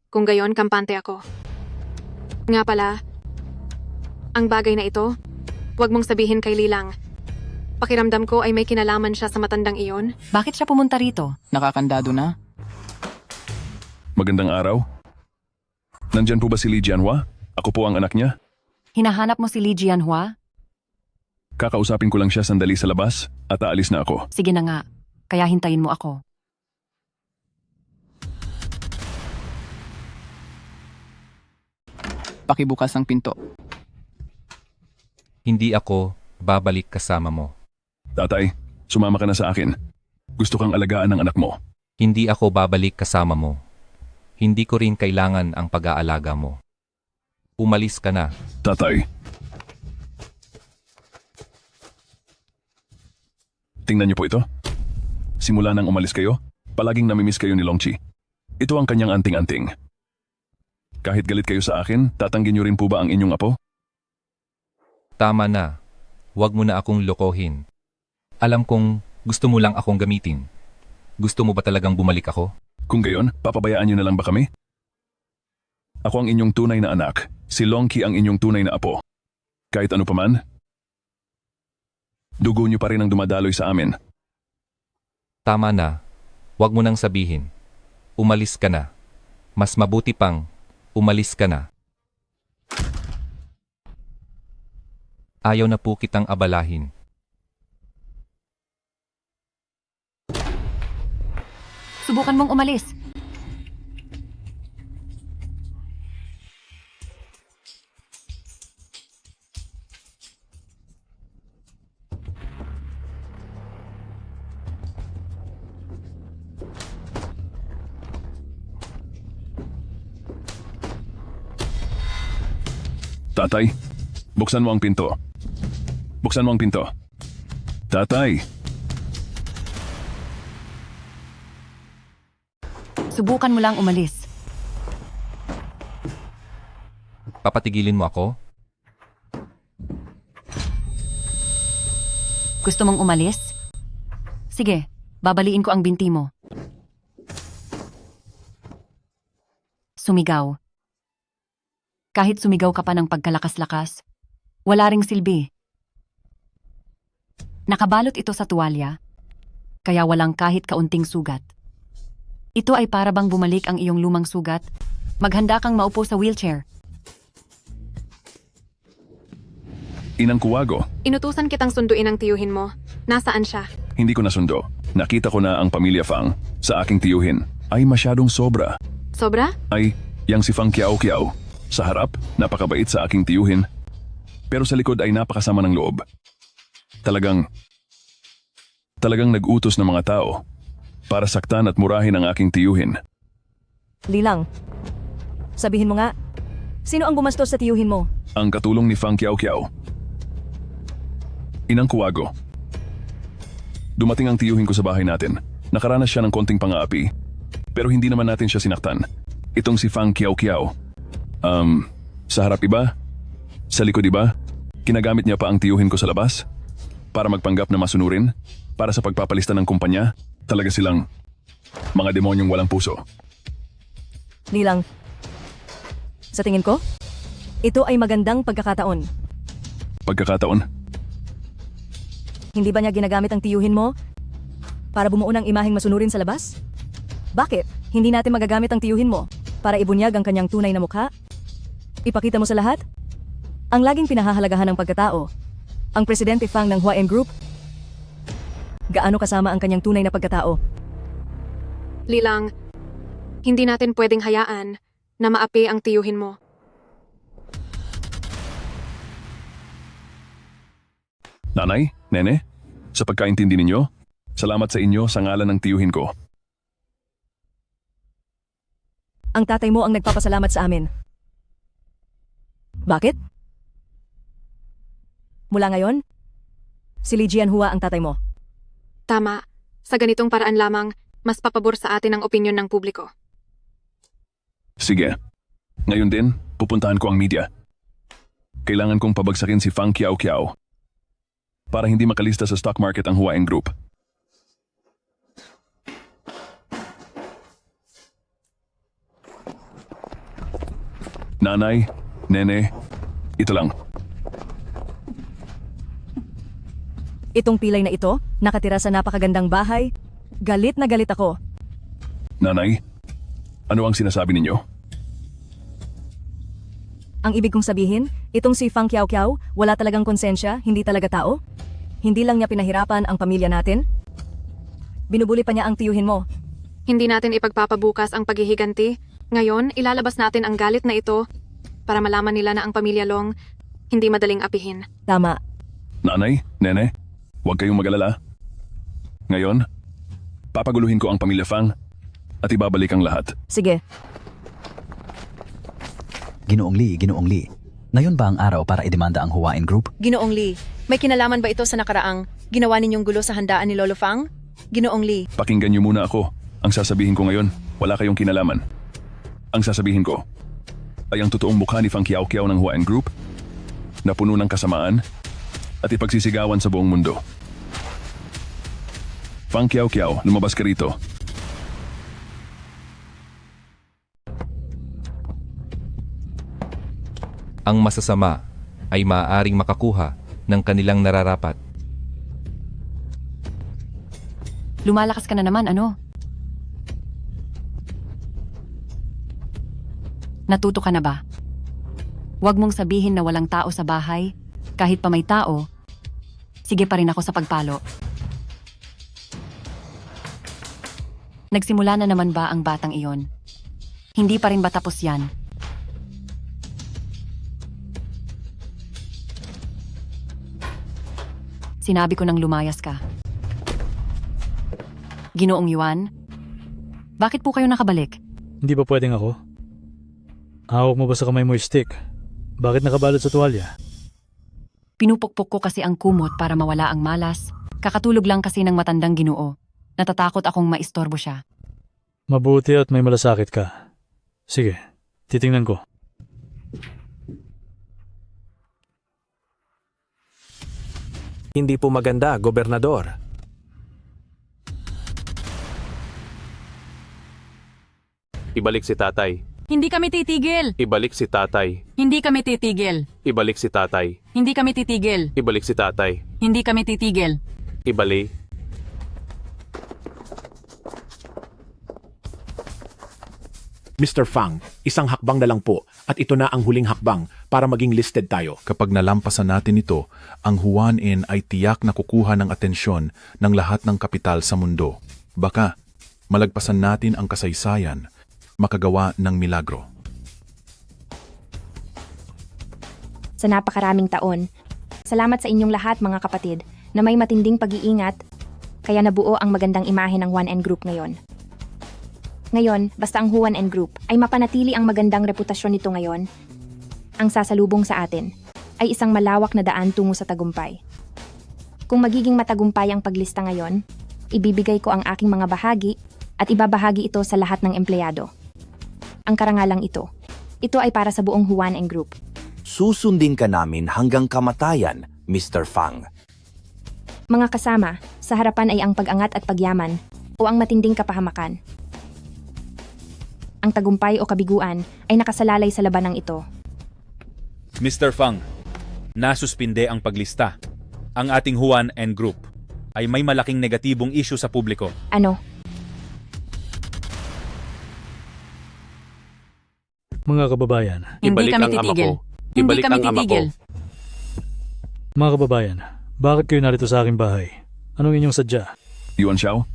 Kung gayon, kampante ako. Nga pala, ang bagay na ito, huwag mong sabihin kay Lilang. Pakiramdam ko ay may kinalaman siya sa matandang iyon. Bakit siya pumunta rito? Nakakandado na. Magandang araw. Nandyan po ba si Li Jianhua? Ako po ang anak niya. Hinahanap mo si Li Jianhua? Kakausapin ko lang siya sandali sa labas at aalis na ako. Sige na nga, kaya hintayin mo ako. Pakibukas ang pinto. Hindi ako babalik kasama mo. Tatay, sumama ka na sa akin. Gusto kang alagaan ng anak mo. Hindi ako babalik kasama mo. Hindi ko rin kailangan ang pag-aalaga mo. Umalis ka na. Tatay. Tingnan niyo po ito. Simula nang umalis kayo, palaging namimiss kayo ni Longchi. Ito ang kanyang anting-anting. Kahit galit kayo sa akin, tatanggin niyo rin po ba ang inyong apo? Tama na. Huwag mo na akong lokohin. Alam kong gusto mo lang akong gamitin. Gusto mo ba talagang bumalik ako? Kung gayon, papabayaan niyo na lang ba kami? Ako ang inyong tunay na anak. Si Longki ang inyong tunay na apo. Kahit ano paman, dugo niyo pa rin ang dumadaloy sa amin. Tama na. Huwag mo nang sabihin. Umalis ka na. Mas mabuti pang umalis ka na. Ayaw na po kitang abalahin. Subukan mong umalis. Tatay, buksan mo ang pinto. Buksan mo ang pinto. Tatay, Subukan mo lang umalis. Papatigilin mo ako? Gusto mong umalis? Sige, babaliin ko ang binti mo. Sumigaw. Kahit sumigaw ka pa ng pagkalakas-lakas, wala ring silbi. Nakabalot ito sa tuwalya, kaya walang kahit kaunting sugat. Ito ay para bang bumalik ang iyong lumang sugat. Maghanda kang maupo sa wheelchair. Inang Kuwago, Inutusan kitang sunduin ang tiyuhin mo. Nasaan siya? hindi ko nasundo. Nakita ko na ang pamilya Fang sa aking tiyuhin ay masyadong sobra. Sobra? Ay, yang si Fang Kiao Kiao. Sa harap, napakabait sa aking tiyuhin. Pero sa likod ay napakasama ng loob. Talagang nag-utos ng mga tao para saktan at murahin ang aking tiyuhin. Lilang, sabihin mo nga, sino ang gumastos sa tiyuhin mo? Ang katulong ni Fang Kiao Kiao. Inang Kuwago. Dumating ang tiyuhin ko sa bahay natin. Nakaranas siya ng konting pang-aapi. Pero hindi naman natin siya sinaktan. Itong si Fang Kiao Kiao. Sa harap iba? Sa likod iba? Kinagamit niya pa ang tiyuhin ko sa labas? Para magpanggap na masunurin? Para sa pagpapalista ng kumpanya? Talaga silang mga demonyong walang puso. Lilang, sa tingin ko, ito ay magandang pagkakataon. Pagkakataon? Hindi ba niya ginagamit ang tiyuhin mo para bumuo ng imaheng masunurin sa labas? Bakit? Hindi natin magagamit ang tiyuhin mo para ibunyag ang kanyang tunay na mukha? Ipakita mo sa lahat? Ang laging pinahahalagahan ng pagkatao, ang Presidente Fang ng Hua En Group, gaano kasama ang kanyang tunay na pagkatao? Lilang, hindi natin pwedeng hayaan na maapi ang tiyuhin mo. Nanay, Nene, sa pagkaintindi ninyo, salamat sa inyo sa ngalan ng tiyuhin ko. Ang tatay mo ang nagpapasalamat sa amin. Bakit? Mula ngayon, si Li Jianhua ang tatay mo. Tama. Sa ganitong paraan lamang, mas papabor sa atin ang opinyon ng publiko. Sige. Ngayon din, pupuntahan ko ang media. Kailangan kong pabagsakin si Fang Kiao Kiao para hindi makalista sa stock market ang Hua En Group. Nanay, Nene, ito lang. Itong pilay na ito, nakatira sa napakagandang bahay. Galit na galit ako. Nanay, ano ang sinasabi ninyo? Ang ibig kong sabihin, itong si Fang Kiao Kiao, wala talagang konsensya, hindi talaga tao. Hindi lang niya pinahirapan ang pamilya natin. Binubuli pa niya ang tiyuhin mo. Hindi natin ipagpapabukas ang paghihiganti. Ngayon, ilalabas natin ang galit na ito para malaman nila na ang pamilya Long hindi madaling apihin. Tama. Nanay, Nene, huwag kayong magalala. Ngayon, papaguluhin ko ang pamilya Fang at ibabalik ang lahat. Sige. Ginoong Li. Ngayon ba ang araw para idemanda ang Hua En Group? Ginoong Lee, may kinalaman ba ito sa nakaraang ginawa ninyong gulo sa handaan ni Lolo Fang? Ginoong Lee. Pakinggan niyo muna ako. Ang sasabihin ko ngayon, wala kayong kinalaman. Ang sasabihin ko ay ang totoong mukha ni Fang Kiao Kiao ng Hua En Group na puno ng kasamaan at ipagsisigawan sa buong mundo. Fang Kiao Kiao, lumabas ka rito. Ang masasama ay maaaring makakuha ng kanilang nararapat. Lumalakas ka na naman, ano? Natuto ka na ba? Huwag mong sabihin na walang tao sa bahay. Kahit pa may tao, sige pa rin ako sa pagpalo. Nagsimula na naman ba ang batang iyon? Hindi pa rin ba tapos yan? Sinabi ko nang lumayas ka. Ginoong Yuan, bakit po kayo nakabalik? Hindi ba pwedeng ako? Hawak mo ba sa kamay mo yung stick? Bakit nakabalot sa tuwalya? Pinupukpok ko kasi ang kumot para mawala ang malas. Kakatulog lang kasi ng matandang Ginoo. Natatakot akong maistorbo siya. Mabuti at may malasakit ka. Sige, titingnan ko. Hindi po maganda, Gobernador. Ibalik si tatay. Hindi kami titigil! Ibalik si tatay. Hindi kami titigil! Ibalik si tatay. Hindi kami titigil! Ibalik si tatay. Hindi kami titigil! Ibalik. Mr. Fang, isang hakbang na lang po at ito na ang huling hakbang para maging listed tayo. Kapag nalampasan natin ito, ang Huan-en ay tiyak na kukuha ng atensyon ng lahat ng kapital sa mundo. Baka, malagpasan natin ang kasaysayan, makagawa ng milagro. Sa napakaraming taon, salamat sa inyong lahat mga kapatid na may matinding pag-iingat kaya nabuo ang magandang imahe ng Huan-en Group ngayon. Ngayon, basta ang Huan-en Group ay mapanatili ang magandang reputasyon nito ngayon, ang sasalubong sa atin ay isang malawak na daan tungo sa tagumpay. Kung magiging matagumpay ang paglista ngayon, ibibigay ko ang aking mga bahagi at ibabahagi ito sa lahat ng empleyado. Ang karangalang ito ay para sa buong Huan-en Group. Susundin ka namin hanggang kamatayan, Mr. Fang. Mga kasama, sa harapan ay ang pag-angat at pagyaman o ang matinding kapahamakan. Ang tagumpay o kabiguan ay nakasalalay sa labanang ito. Mr. Fang, nasuspinde ang paglista. Ang ating Huan-en Group ay may malaking negatibong issue sa publiko. Ano? Mga kababayan. Hindi kami titigil. Hindi kami titigil. Mga kababayan, bakit kayo narito sa aking bahay? Anong inyong sadya? Yuan Xiao,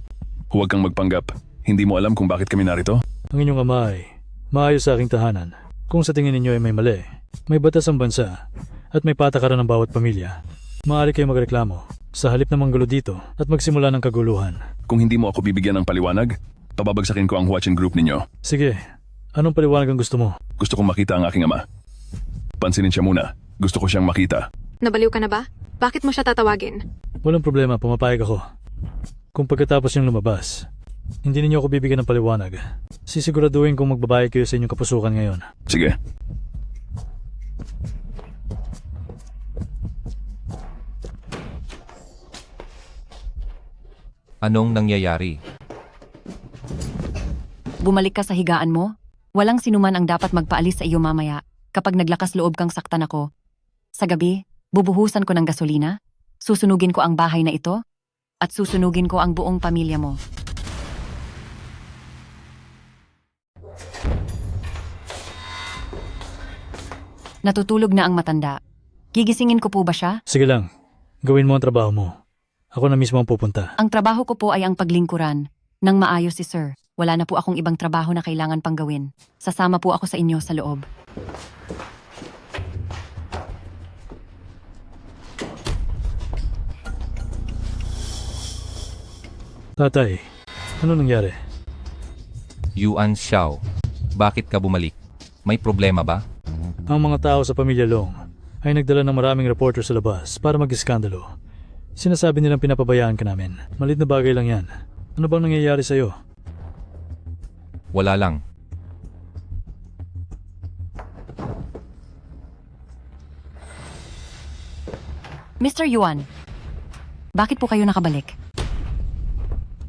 huwag kang magpanggap. Hindi mo alam kung bakit kami narito? Ang inyong ama ay maayos sa aking tahanan. Kung sa tingin ninyo ay may mali, may batas ang bansa at may patakaran ng bawat pamilya, maaari kayo magreklamo sa halip na manggulo dito at magsimula ng kaguluhan. Kung hindi mo ako bibigyan ng paliwanag, pababagsakin ko ang Huan-en Group ninyo. Sige, anong paliwanag ang gusto mo? Gusto kong makita ang aking ama. Pansinin siya muna. Gusto ko siyang makita. Nabaliw ka na ba? Bakit mo siya tatawagin? Walang problema, pumapayag ako. Kung pagkatapos niyang lumabas, hindi ninyo ako bibigyan ng paliwanag, sisiguraduhin kong magbabayad kayo sa inyong kapusukan ngayon. Sige. Anong nangyayari? Bumalik ka sa higaan mo? Walang sinuman ang dapat magpaalis sa iyo mamaya kapag naglakas loob kang saktan ako. Sa gabi, bubuhusan ko ng gasolina, susunugin ko ang bahay na ito, at susunugin ko ang buong pamilya mo. Natutulog na ang matanda. Gigisingin ko po ba siya? Sige lang, gawin mo ang trabaho mo. Ako na mismo ang pupunta. Ang trabaho ko po ay ang paglingkuran. Nang maayos si Sir, wala na po akong ibang trabaho na kailangan pang gawin. Sasama po ako sa inyo sa loob. Tatay, ano nangyari? Yuan Xiao, bakit ka bumalik? May problema ba? Ang mga tao sa pamilya Long ay nagdala ng maraming reporter sa labas para mag-iskandalo. Sinasabi nilang pinapabayaan ka namin. Malit na bagay lang yan. Ano bang nangyayari sa'yo? Wala lang. Mr. Yuan, bakit po kayo nakabalik?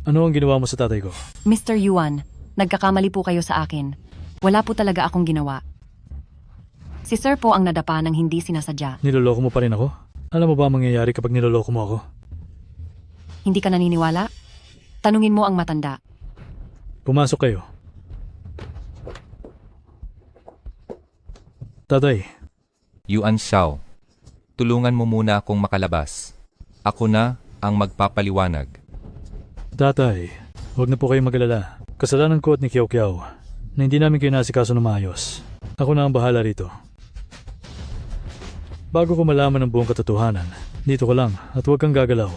Ano ang ginawa mo sa tatay ko? Mr. Yuan, nagkakamali po kayo sa akin. Wala po talaga akong ginawa. Si Sir po ang nadapa ng hindi sinasadya. Niloloko mo pa rin ako? Alam mo ba ang mangyayari kapag niloloko mo ako? Hindi ka naniniwala? Tanungin mo ang matanda. Pumasok kayo. Tatay. Yuan Xiao, tulungan mo muna akong makalabas. Ako na ang magpapaliwanag. Tatay, huwag na po kayong mag-alala. Kasalanan ko at ni Kiao Kiao na hindi namin kayo nasikaso na maayos. Ako na ang bahala rito. Bago ko malaman ang buong katotohanan, dito ko lang at huwag kang gagalaw.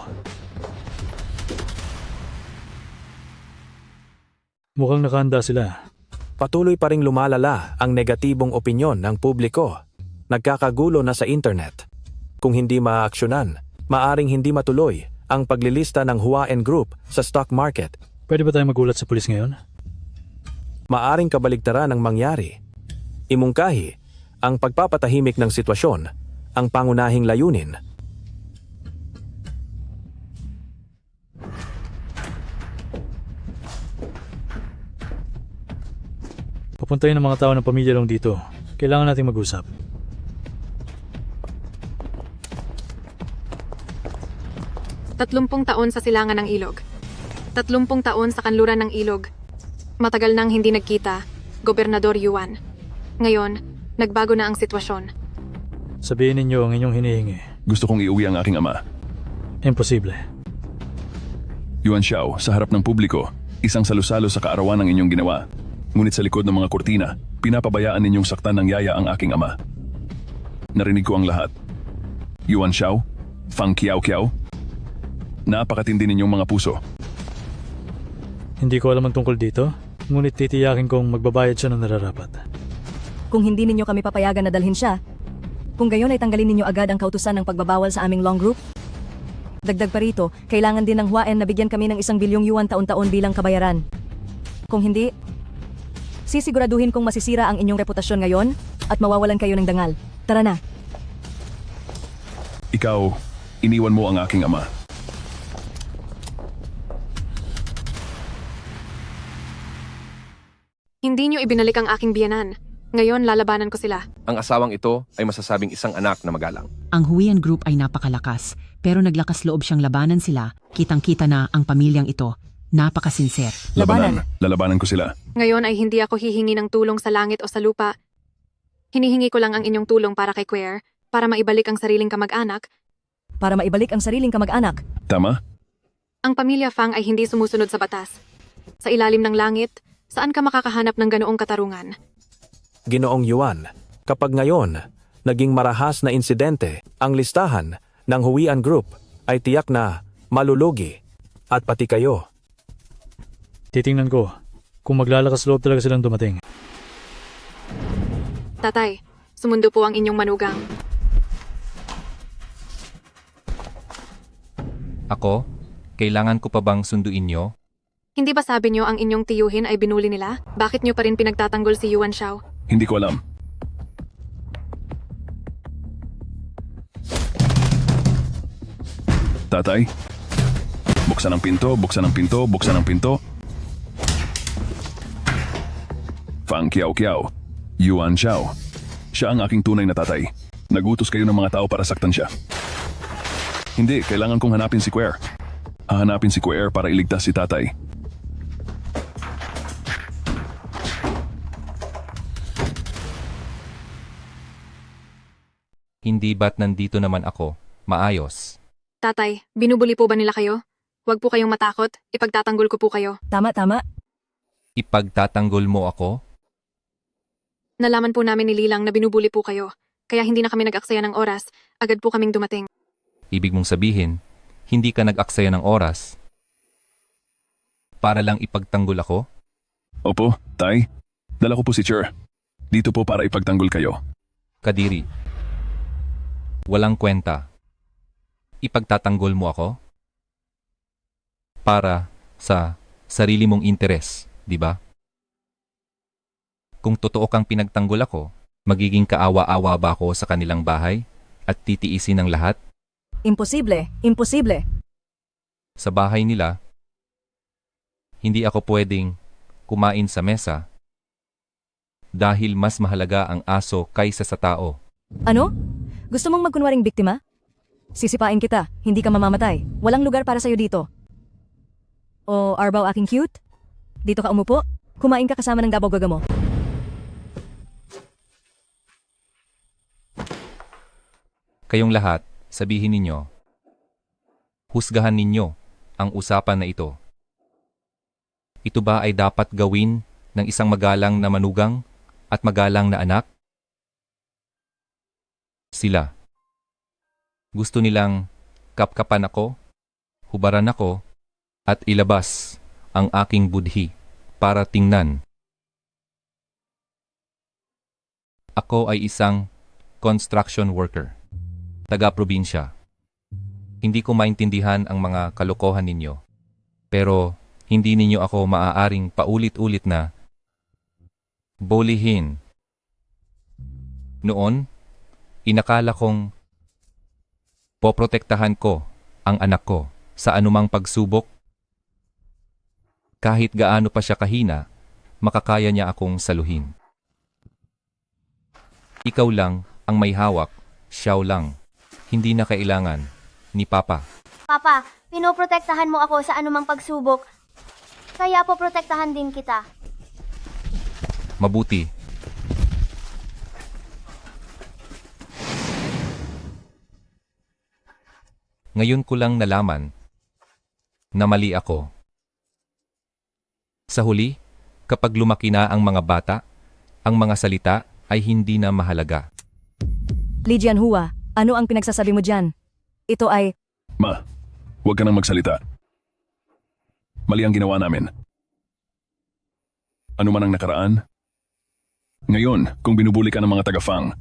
Mukhang nakahanda sila. Patuloy pa ring lumalala ang negatibong opinyon ng publiko. nagkakagulo na sa internet. Kung hindi maaaksyonan, maaring hindi matuloy ang paglilista ng Huaen Group sa stock market. Pwede ba tayong magulat sa pulis ngayon? Maaring kabaligtaran ang mangyari. Imungkahi, ang pagpapatahimik ng sitwasyon, ang pangunahing layunin. Papuntayin ng mga tao ng pamilya lang dito. Kailangan nating mag-usap. Tatlumpung taon sa silangan ng ilog. 30 taon sa kanluran ng ilog. Matagal nang hindi nagkita, Gobernador Yuan. Ngayon, nagbago na ang sitwasyon. Sabihin ninyo ang inyong hinihingi. Gusto kong iuwi ang aking ama. Imposible. Yuan Xiao, sa harap ng publiko, isang salusalo sa kaarawan ng inyong ginawa. Ngunit sa likod ng mga kurtina, pinapabayaan ninyong saktan ng yaya ang aking ama. Narinig ko ang lahat. Yuan Xiao, Fang Kiao, napakatindi ninyong mga puso. Hindi ko alam ang tungkol dito, ngunit titiyakin kong magbabayad siya ng nararapat. Kung hindi ninyo kami papayagan na dalhin siya, kung gayon ay tanggalin ninyo agad ang kautusan ng pagbabawal sa aming long group. Dagdag pa rito, kailangan din ng Huaen na bigyan kami ng 1 bilyong yuan taon-taon bilang kabayaran. Kung hindi, sisiguraduhin kong masisira ang inyong reputasyon ngayon at mawawalan kayo ng dangal. Tara na. Ikaw, iniwan mo ang aking ama. Hindi niyo ibinalik ang aking biyanan. Ngayon, lalabanan ko sila. Ang asawang ito ay masasabing isang anak na magalang. Ang Huaen Group ay napakalakas, pero naglakas loob siyang labanan sila. Kitang-kita na ang pamilyang ito. Napakasinser. Lalabanan ko sila. Ngayon ay hindi ako hihingi ng tulong sa langit o sa lupa. Hinihingi ko lang ang inyong tulong para kay Claire, para maibalik ang sariling kamag-anak. Para maibalik ang sariling kamag-anak. Tama? Ang pamilya Fang ay hindi sumusunod sa batas. Sa ilalim ng langit, saan ka makakahanap ng ganoong katarungan? Ginoong Yuan, kapag ngayon, naging marahas na insidente, ang listahan ng Huaen Group ay tiyak na malulugi at pati kayo. Titingnan ko kung maglalakas loob talaga silang dumating. Tatay, sumundo po ang inyong manugang. Ako? Kailangan ko pa bang sunduin nyo? Hindi ba sabi niyo ang inyong tiyuhin ay binuli nila? Bakit niyo pa rin pinagtatanggol si Yuan Xiao? Hindi ko alam. Tatay? Buksan ang pinto, buksan ang pinto, buksan ang pinto. Fang Kiao, Yuan Xiao. Siya ang aking tunay na tatay. Nagutos kayo ng mga tao para saktan siya. Hindi, kailangan kong hanapin si Claire. Hahanapin si Claire para iligtas si tatay. Hindi ba't nandito naman ako? Maayos. Tatay, binubuli po ba nila kayo? Huwag po kayong matakot, ipagtatanggol ko po kayo. Tama. Ipagtatanggol mo ako? Nalaman po namin ni Lilang na binubuli po kayo, kaya hindi na kami nag-aksaya ng oras, agad po kaming dumating. Ibig mong sabihin, hindi ka nag-aksaya ng oras para lang ipagtanggol ako? Opo, tay. Dala ko po si Cher. Dito po para ipagtanggol kayo. Kadiri. Walang kwenta. Ipagtatanggol mo ako? Para sa sarili mong interes, di ba? Kung totoo kang pinagtanggol ako, magiging kaawa-awa ba ako sa kanilang bahay at titiisin ng lahat? Imposible. Sa bahay nila, hindi ako pwedeng kumain sa mesa dahil mas mahalaga ang aso kaysa sa tao. Ano? Gusto mong magkunwaring biktima? Sisipain kita, hindi ka mamamatay. Walang lugar para sa'yo dito. O Arbaw aking cute? Dito ka umupo? Kumain ka kasama ng gabaw-gaga mo. Kayong lahat, sabihin ninyo, husgahan ninyo ang usapan na ito. Ito ba ay dapat gawin ng isang magalang na manugang at magalang na anak? Sila. Gusto nilang kapkapan ako, hubaran ako, at ilabas ang aking budhi para tingnan. Ako ay isang construction worker. Taga-probinsya. Hindi ko maintindihan ang mga kalokohan ninyo. Pero hindi ninyo ako maaaring paulit-ulit na bolihin. Noon, inakala kong poprotektahan ko ang anak ko sa anumang pagsubok. Kahit gaano pa siya kahina, makakaya niya akong saluhin. Ikaw lang ang may hawak, siyaw lang. Hindi na kailangan ni Papa. Papa, pinoprotektahan mo ako sa anumang pagsubok. Kaya poprotektahan din kita. Mabuti. Ngayon ko lang nalaman na mali ako. Sa huli, kapag lumaki na ang mga bata, ang mga salita ay hindi na mahalaga. Li Jianhua, ano ang pinagsasabi mo dyan? Ito ay... Ma, huwag ka nang magsalita. Mali ang ginawa namin. Ano man ang nakaraan? Ngayon, kung binubuli ka ng mga taga-Fang,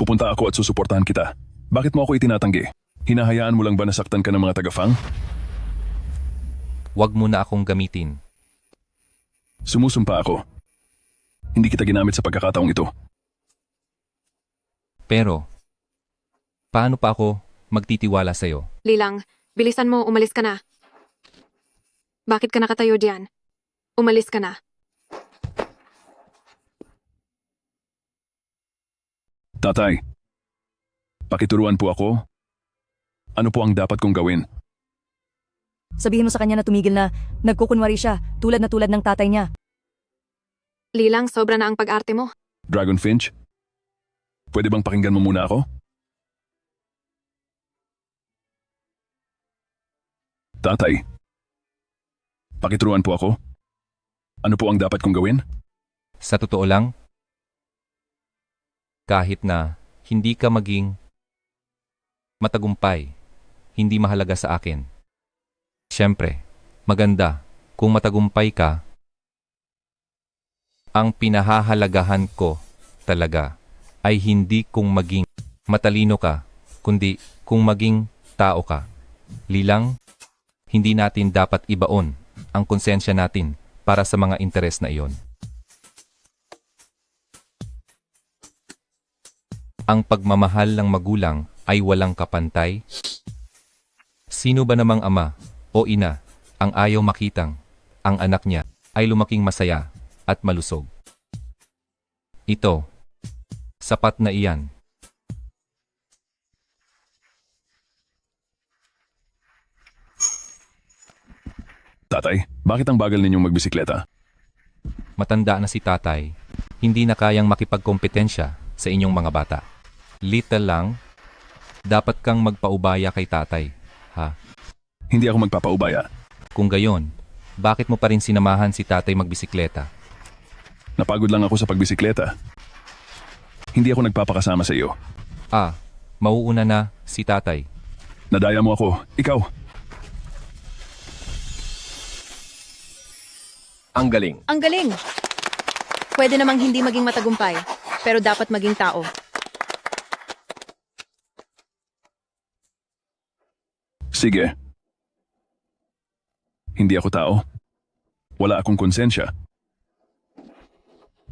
pupunta ako at susuportahan kita. Bakit mo ako itinatanggi? Hinahayaan mo lang ba nasaktan ka ng mga taga-Fang? Huwag mo na akong gamitin. Sumusumpa ako. Hindi kita ginamit sa pagkakataong ito. Pero, paano pa ako magtitiwala sa'yo? Lilang, bilisan mo, umalis ka na. Bakit ka nakatayo diyan? Umalis ka na. Tatay, pakituruan po ako. Ano po ang dapat kong gawin? Sabihin mo sa kanya na tumigil na, nagkukunwari siya, tulad ng tatay niya. Lilang, sobra na ang pag-arte mo. Dragon Finch? Pwede bang pakinggan mo muna ako? Tatay, pakituruan po ako. Ano po ang dapat kong gawin? Sa totoo lang, kahit na hindi ka maging matagumpay, hindi mahalaga sa akin. Siyempre, maganda kung matagumpay ka. Ang pinahahalagahan ko talaga ay hindi kung maging matalino ka, kundi kung maging tao ka. Lilang, hindi natin dapat ibaon ang konsensya natin para sa mga interes na iyon. Ang pagmamahal ng magulang ay walang kapantay. Sino ba namang ama o ina ang ayaw makitang ang anak niya ay lumaking masaya at malusog? Ito, sapat na iyan. Tatay, bakit ang bagal ninyong magbisikleta? Matanda na si tatay, hindi na kayang makipagkompetensya sa inyong mga bata. Little lang, dapat kang magpaubaya kay tatay, ha? Hindi ako magpapaubaya. Kung gayon, bakit mo pa rin sinamahan si tatay magbisikleta? Napagod lang ako sa pagbisikleta. Hindi ako nagpapakasama sa iyo. Ah, mauuna na si tatay. Nadaya mo ako. Ikaw. Ang galing. Ang galing! Pwede namang hindi maging matagumpay, pero dapat maging tao. Sige. Hindi ako tao. Wala akong konsensya.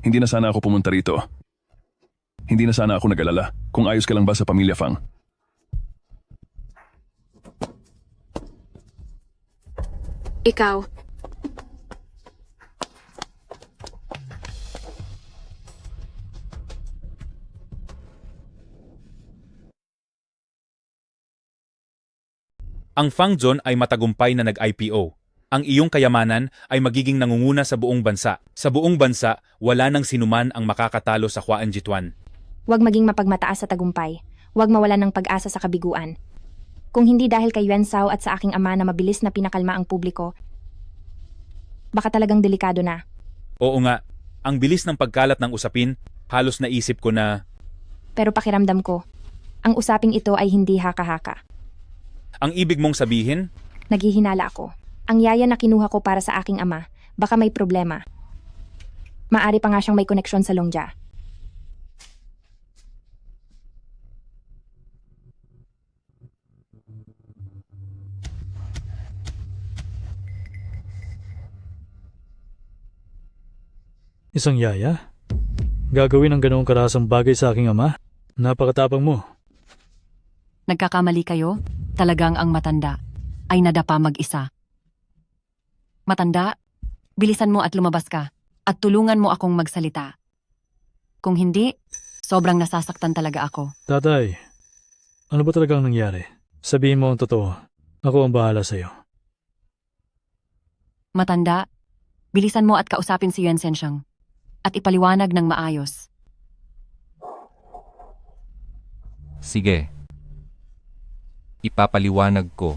Hindi na sana ako pumunta rito. Hindi na sana ako nag-alala kung ayos ka lang ba sa pamilya Fang. Ikaw. Ang Fangzone ay matagumpay na nag-IPO. Ang iyong kayamanan ay magiging nangunguna sa buong bansa. Sa buong bansa, wala nang sinuman ang makakatalo sa Huaan Jituan. Huwag maging mapagmataas sa tagumpay. Huwag mawalan ng pag-asa sa kabiguan. Kung hindi dahil kay Yuan Sao at sa aking ama na mabilis na pinakalma ang publiko, baka talagang delikado na. Oo nga, ang bilis ng pagkalat ng usapin, halos naisip ko na... Pero pakiramdam ko, ang usaping ito ay hindi haka-haka. Ang ibig mong sabihin? Naghihinala ako. Ang yaya na kinuha ko para sa aking ama, baka may problema. Maari pa nga siyang may koneksyon sa Longja. Isang yaya? Gagawin ang ganoong karasang bagay sa aking ama? Napakatapang mo. Nagkakamali kayo? Talagang ang matanda ay nadapa mag-isa. Matanda, bilisan mo at lumabas ka at tulungan mo akong magsalita. Kung hindi, sobrang nasasaktan talaga ako. Tatay, ano ba talagang nangyari? Sabihin mo ang totoo. Ako ang bahala sa'yo. Matanda, bilisan mo at kausapin si Yuan Shensheng at ipaliwanag ng maayos. Sige. Ipapaliwanag ko.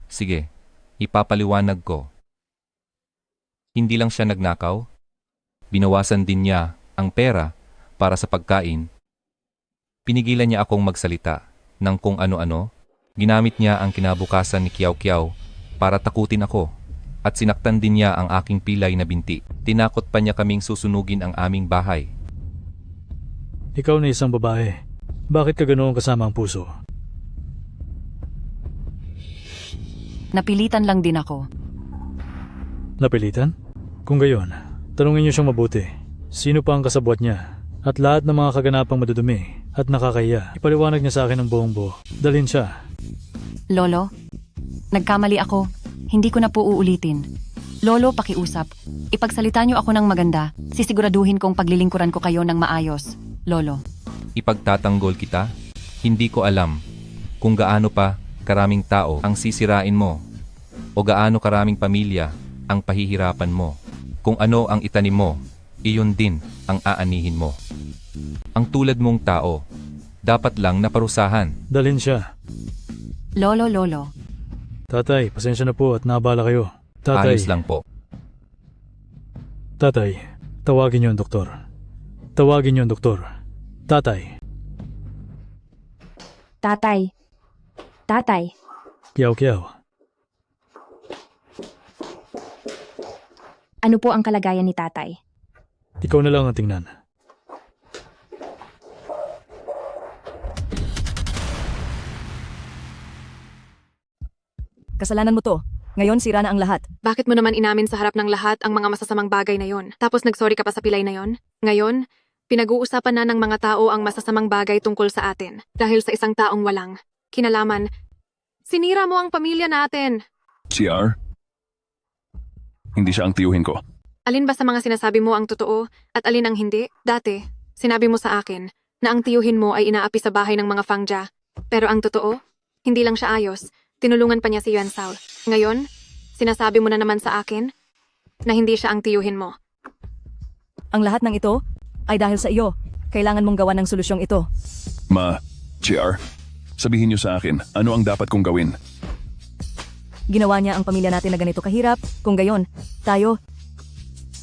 Sige. Ipapaliwanag ko. Hindi lang siya nagnakaw. Binawasan din niya ang pera para sa pagkain. Pinigilan niya akong magsalita ng kung ano-ano. Ginamit niya ang kinabukasan ni Kiao Kiao para takutin ako at sinaktan din niya ang aking pilay na binti. Tinakot pa niya kaming susunugin ang aming bahay. Ikaw na isang babae. Bakit ka ganoon kasama ang puso? Napilitan lang din ako. Napilitan? Kung gayon, tanungin niyo siyang mabuti. Sino pa ang kasabwat niya? At lahat ng mga kaganapang madudumi at nakakahiya. Ipaliwanag niya sa akin ang buong buo. Dalhin siya. Lolo, nagkamali ako. Hindi ko na po uulitin. Lolo, pakiusap. Ipagsalita niyo ako ng maganda. Sisiguraduhin kong paglilingkuran ko kayo ng maayos. Lolo. Ipagtatanggol kita? Hindi ko alam kung gaano pa karaming tao ang sisirain mo o gaano karaming pamilya ang pahihirapan mo. Kung ano ang itanim mo, iyon din ang aanihin mo. Ang tulad mong tao, dapat lang naparusahan. Dalhin siya. Lolo. Tatay, pasensya na po at nabala kayo. Tatay. Ayos lang po. Tatay, tawagin niyo ang doktor. Tawagin niyo ang doktor. Tatay. Tatay. Tatay. Kiao. Ano po ang kalagayan ni tatay? Ikaw na lang ang tingnan. Kasalanan mo to. Ngayon sira na ang lahat. Bakit mo naman inamin sa harap ng lahat ang mga masasamang bagay na yon? Tapos nagsorry ka pa sa pilay na yon? Ngayon, pinag-uusapan na ng mga tao ang masasamang bagay tungkol sa atin dahil sa isang taong walang kinalaman. Sinira mo ang pamilya natin. CR? Hindi siya ang tiyuhin ko. Alin ba sa mga sinasabi mo ang totoo at alin ang hindi? Dati, sinabi mo sa akin na ang tiyuhin mo ay inaapi sa bahay ng mga Fangja. Pero ang totoo, hindi lang siya ayos. Tinulungan pa niya si Yuan Sao. Ngayon, sinasabi mo na naman sa akin na hindi siya ang tiyuhin mo. Ang lahat ng ito ay dahil sa iyo. Kailangan mong gawa ng solusyong ito. CR, sabihin niyo sa akin, ano ang dapat kong gawin? Ginawa niya ang pamilya natin na ganito kahirap. Kung gayon, tayo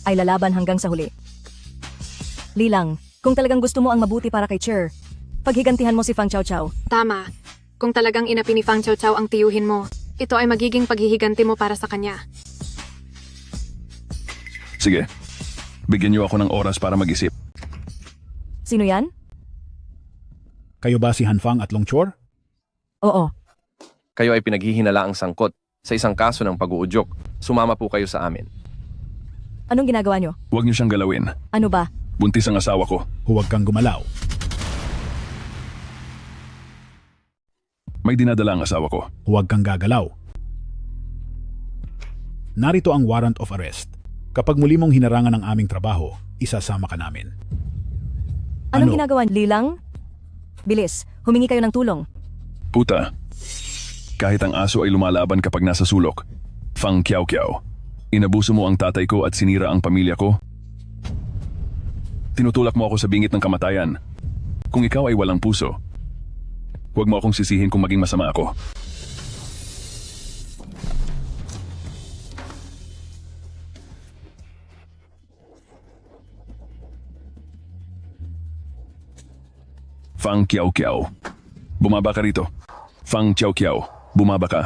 ay lalaban hanggang sa huli. Lilang, kung talagang gusto mo ang mabuti para kay Cher, paghigantihan mo si Fang Chao. Tama. Kung talagang inapi ni Fang Chao ang tiyuhin mo, ito ay magiging paghihiganti mo para sa kanya. Sige, bigyan niyo ako ng oras para mag-isip. Sino yan? Kayo ba si Hanfang at Longchor? Oo. Kayo ay pinaghihinalaang sangkot sa isang kaso ng pag-uudyok. Sumama po kayo sa amin. Anong ginagawa niyo? Huwag niyo siyang galawin. Ano ba? Buntis ang asawa ko. Huwag kang gumalaw. May dinadala ang asawa ko. Huwag kang gagalaw. Narito ang warrant of arrest. Kapag muli mong hinarangan ang aming trabaho, isasama ka namin. Anong ginagawa? Lilang? Bilis, humingi kayo ng tulong. Puta, kahit ang aso ay lumalaban kapag nasa sulok. Fang Kiao. Inabuso mo ang tatay ko at sinira ang pamilya ko. Tinutulak mo ako sa bingit ng kamatayan. Kung ikaw ay walang puso, huwag mo akong sisihin kung maging masama ako. Fang Kiao. Bumaba ka rito. Fang Kiao. Bumaba ka.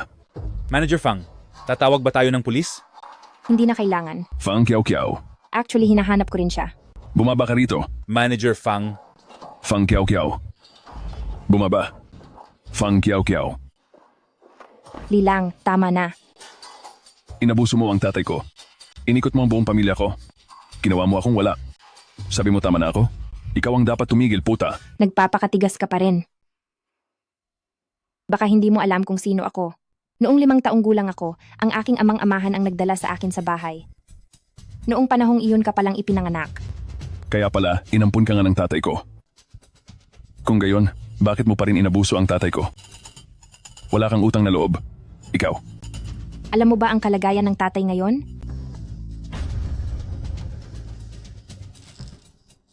Manager Fang, tatawag ba tayo ng pulis? Hindi na kailangan. Fang Kiao. Actually, hinahanap ko rin siya. Bumaba ka rito. Manager Fang. Fang Kiao. Bumaba. Fang Kiao. Lilang, tama na. Inabuso mo ang tatay ko. Inikot mo ang buong pamilya ko. Ginawa mo akong wala. Sabi mo tama na ako? Ikaw ang dapat tumigil, puta. Nagpapakatigas ka pa rin. Baka hindi mo alam kung sino ako. Noong 5 taong gulang ako, ang aking amang-amahan ang nagdala sa akin sa bahay. Noong panahong iyon ka palang ipinanganak. Kaya pala, inampun ka nga ng tatay ko. Kung gayon, bakit mo pa rin inabuso ang tatay ko? Wala kang utang na loob. Ikaw. Alam mo ba ang kalagayan ng tatay ngayon?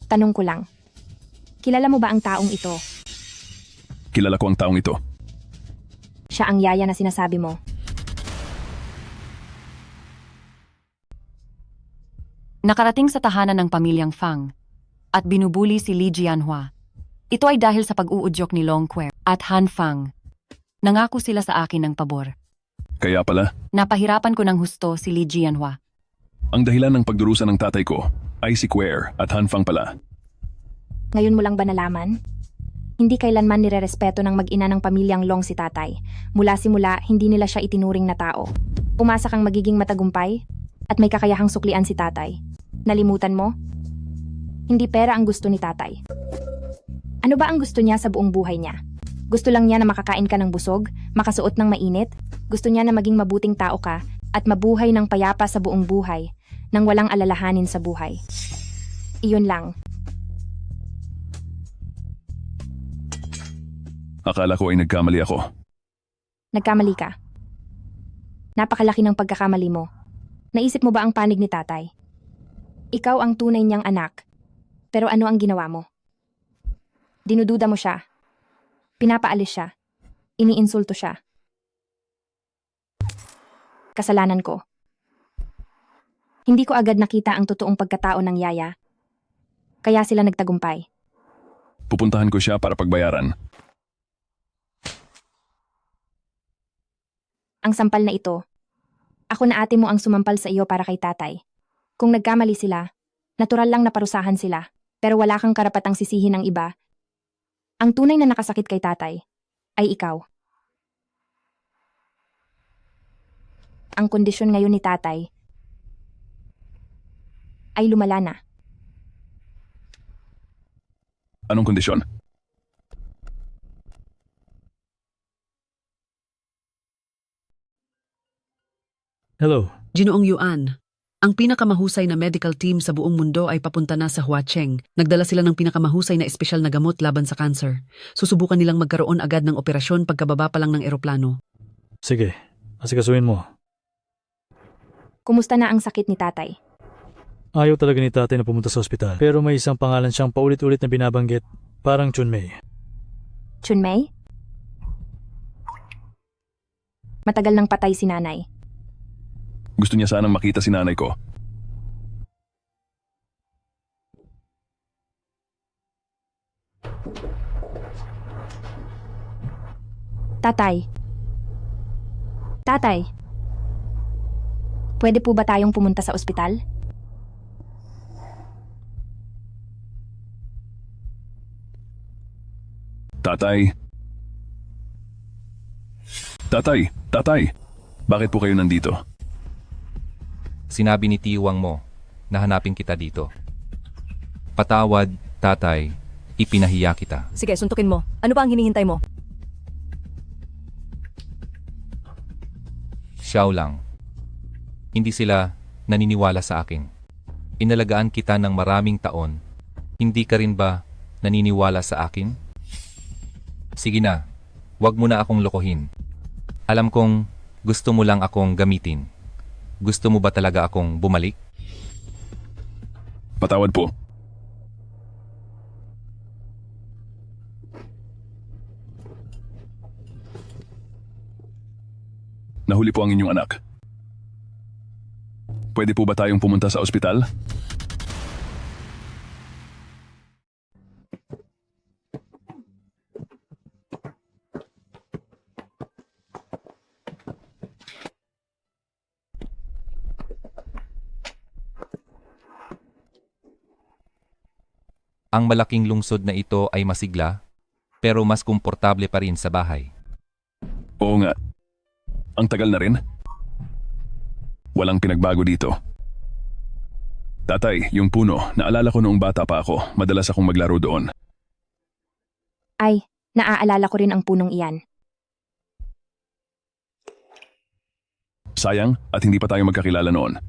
Tanong ko lang. Kilala mo ba ang taong ito? Kilala ko ang taong ito. Siya ang yaya na sinasabi mo. Nakarating sa tahanan ng pamilyang Fang at binubuli si Li Jianhua. Ito ay dahil sa pag-uudyok ni Long Quer at Han Fang. Nangako sila sa akin ng pabor. Kaya pala, Napahirapan ko ng husto si Li Jianhua. ang dahilan ng pagdurusa ng tatay ko ay si Quer at Hanfang pala. Ngayon mo lang ba nalaman? Hindi kailanman nirerespeto ng mag-ina ng pamilyang Long si tatay. Mula simula, hindi nila siya itinuring na tao. Umasa kang magiging matagumpay at may kakayahang suklian si tatay. Nalimutan mo? Hindi pera ang gusto ni tatay. Ano ba ang gusto niya sa buong buhay niya? Gusto lang niya na makakain ka ng busog, makasuot ng mainit, gusto niya na maging mabuting tao ka at mabuhay ng payapa sa buong buhay nang walang alalahanin sa buhay. Iyon lang. Akala ko ay nagkamali ako. Nagkamali ka. Napakalaki ng pagkakamali mo. Naisip mo ba ang panig ni tatay? Ikaw ang tunay niyang anak. Pero ano ang ginawa mo? Dinududa mo siya. Pinapaalis siya. Iniinsulto siya. Kasalanan ko. Hindi ko agad nakita ang totoong pagkatao ng yaya. Kaya sila nagtagumpay. Pupuntahan ko siya para pagbayaran. Ang sampal na ito. Ako na ate mo ang sumampal sa iyo para kay tatay. Kung nagkamali sila, natural lang na parusahan sila, pero wala kang karapatang sisihin ng iba. Ang tunay na nakasakit kay tatay ay ikaw. Ang kondisyon ngayon ni tatay ay lumala na. Anong kondisyon? Hello. Ginoong Yuan, ang pinakamahusay na medical team sa buong mundo ay papunta na sa Huacheng. Nagdala sila ng pinakamahusay na espesyal na gamot laban sa cancer. Susubukan nilang magkaroon agad ng operasyon pagkababa pa lang ng eroplano. Sige, asikasuhin mo. Kumusta na ang sakit ni tatay? Ayaw talaga ni tatay na pumunta sa ospital. Pero may isang pangalan siyang paulit-ulit na binabanggit. Parang Chunmei. Chunmei? Matagal nang patay si nanay. Gusto niya sanang makita si nanay ko. Tatay. Tatay. Pwede po ba tayong pumunta sa ospital? Tatay. Tatay, tatay. Bakit po kayo nandito? Sinabi ni Tiwang mo na hanapin kita dito. Patawad, tatay. Ipinahiya kita. Sige, suntukin mo. Ano pa ang hinihintay mo? Xiao lang. Hindi sila naniniwala sa akin. Inalagaan kita ng maraming taon. Hindi ka rin ba naniniwala sa akin? Sige na, wag mo na akong lokohin. Alam kong gusto mo lang akong gamitin. Gusto mo ba talaga akong bumalik? Patawad po. Nahuli po ang inyong anak. Pwede po ba tayong pumunta sa ospital? Ang malaking lungsod na ito ay masigla, pero mas komportable pa rin sa bahay. Oo nga. Ang tagal na rin. Walang pinagbago dito. Tatay, yung puno, naalala ko noong bata pa ako, madalas akong maglaro doon. Ay, naaalala ko rin ang punong iyan. Sayang, at hindi pa tayo magkakilala noon.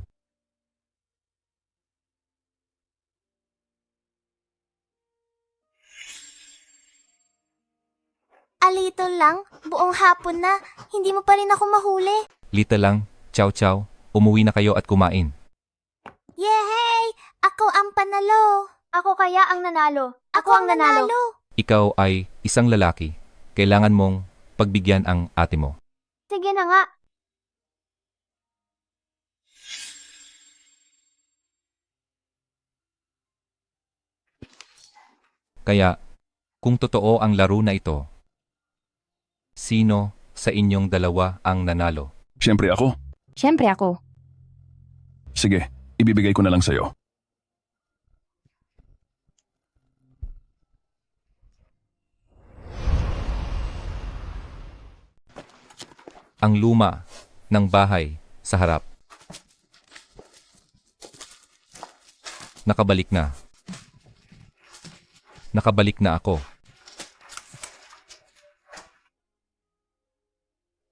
Alito lang, buong hapon na, hindi mo pa rin ako mahuli. Lita lang, ciao ciao, umuwi na kayo at kumain. Yehey! Ako ang panalo! Ako kaya ang nanalo. Ako ang nanalo. Ikaw ay isang lalaki. Kailangan mong pagbigyan ang ate mo. Sige na nga. Kaya, kung totoo ang laro na ito, sino sa inyong dalawa ang nanalo? Siyempre ako. Siyempre ako. Sige, ibibigay ko na lang sa'yo. Ang luma ng bahay sa harap. Nakabalik na. Nakabalik na ako.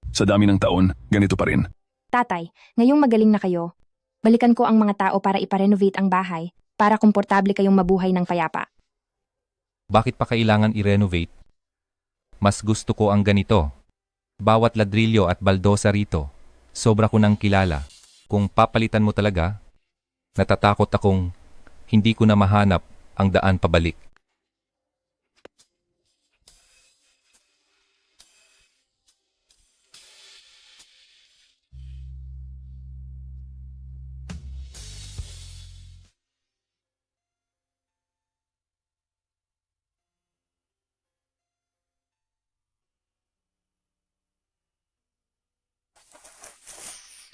Sa dami ng taon, ganito pa rin. Tatay, ngayong magaling na kayo, balikan ko ang mga tao para iparenovate ang bahay para komportable kayong mabuhay ng payapa. Bakit pa kailangan i-renovate? Mas gusto ko ang ganito. Bawat ladrilyo at baldosa rito, sobra ko nang kilala. Kung papalitan mo talaga, natatakot akong hindi ko na mahanap ang daan pabalik.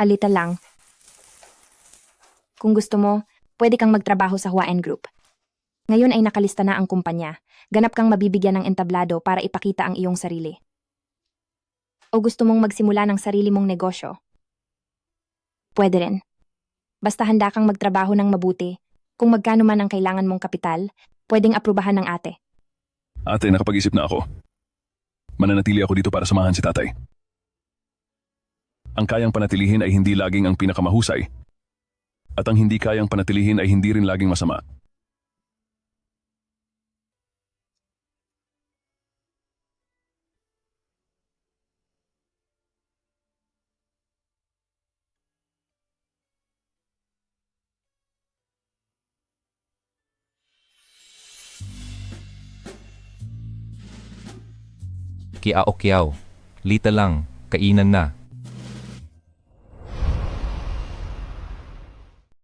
Alita lang. Kung gusto mo, pwede kang magtrabaho sa Huaen Group. Ngayon ay nakalista na ang kumpanya. Ganap kang mabibigyan ng entablado para ipakita ang iyong sarili. O gusto mong magsimula ng sarili mong negosyo? Pwede rin. Basta handa kang magtrabaho ng mabuti. Kung magkano man ang kailangan mong kapital, pwedeng aprubahan ng ate. Ate, nakapag-isip na ako. Mananatili ako dito para samahan si tatay. Ang kayang panatilihin ay hindi laging ang pinakamahusay. At ang hindi kayang panatilihin ay hindi rin laging masama. Kiao-kiao, lita lang, kainan na.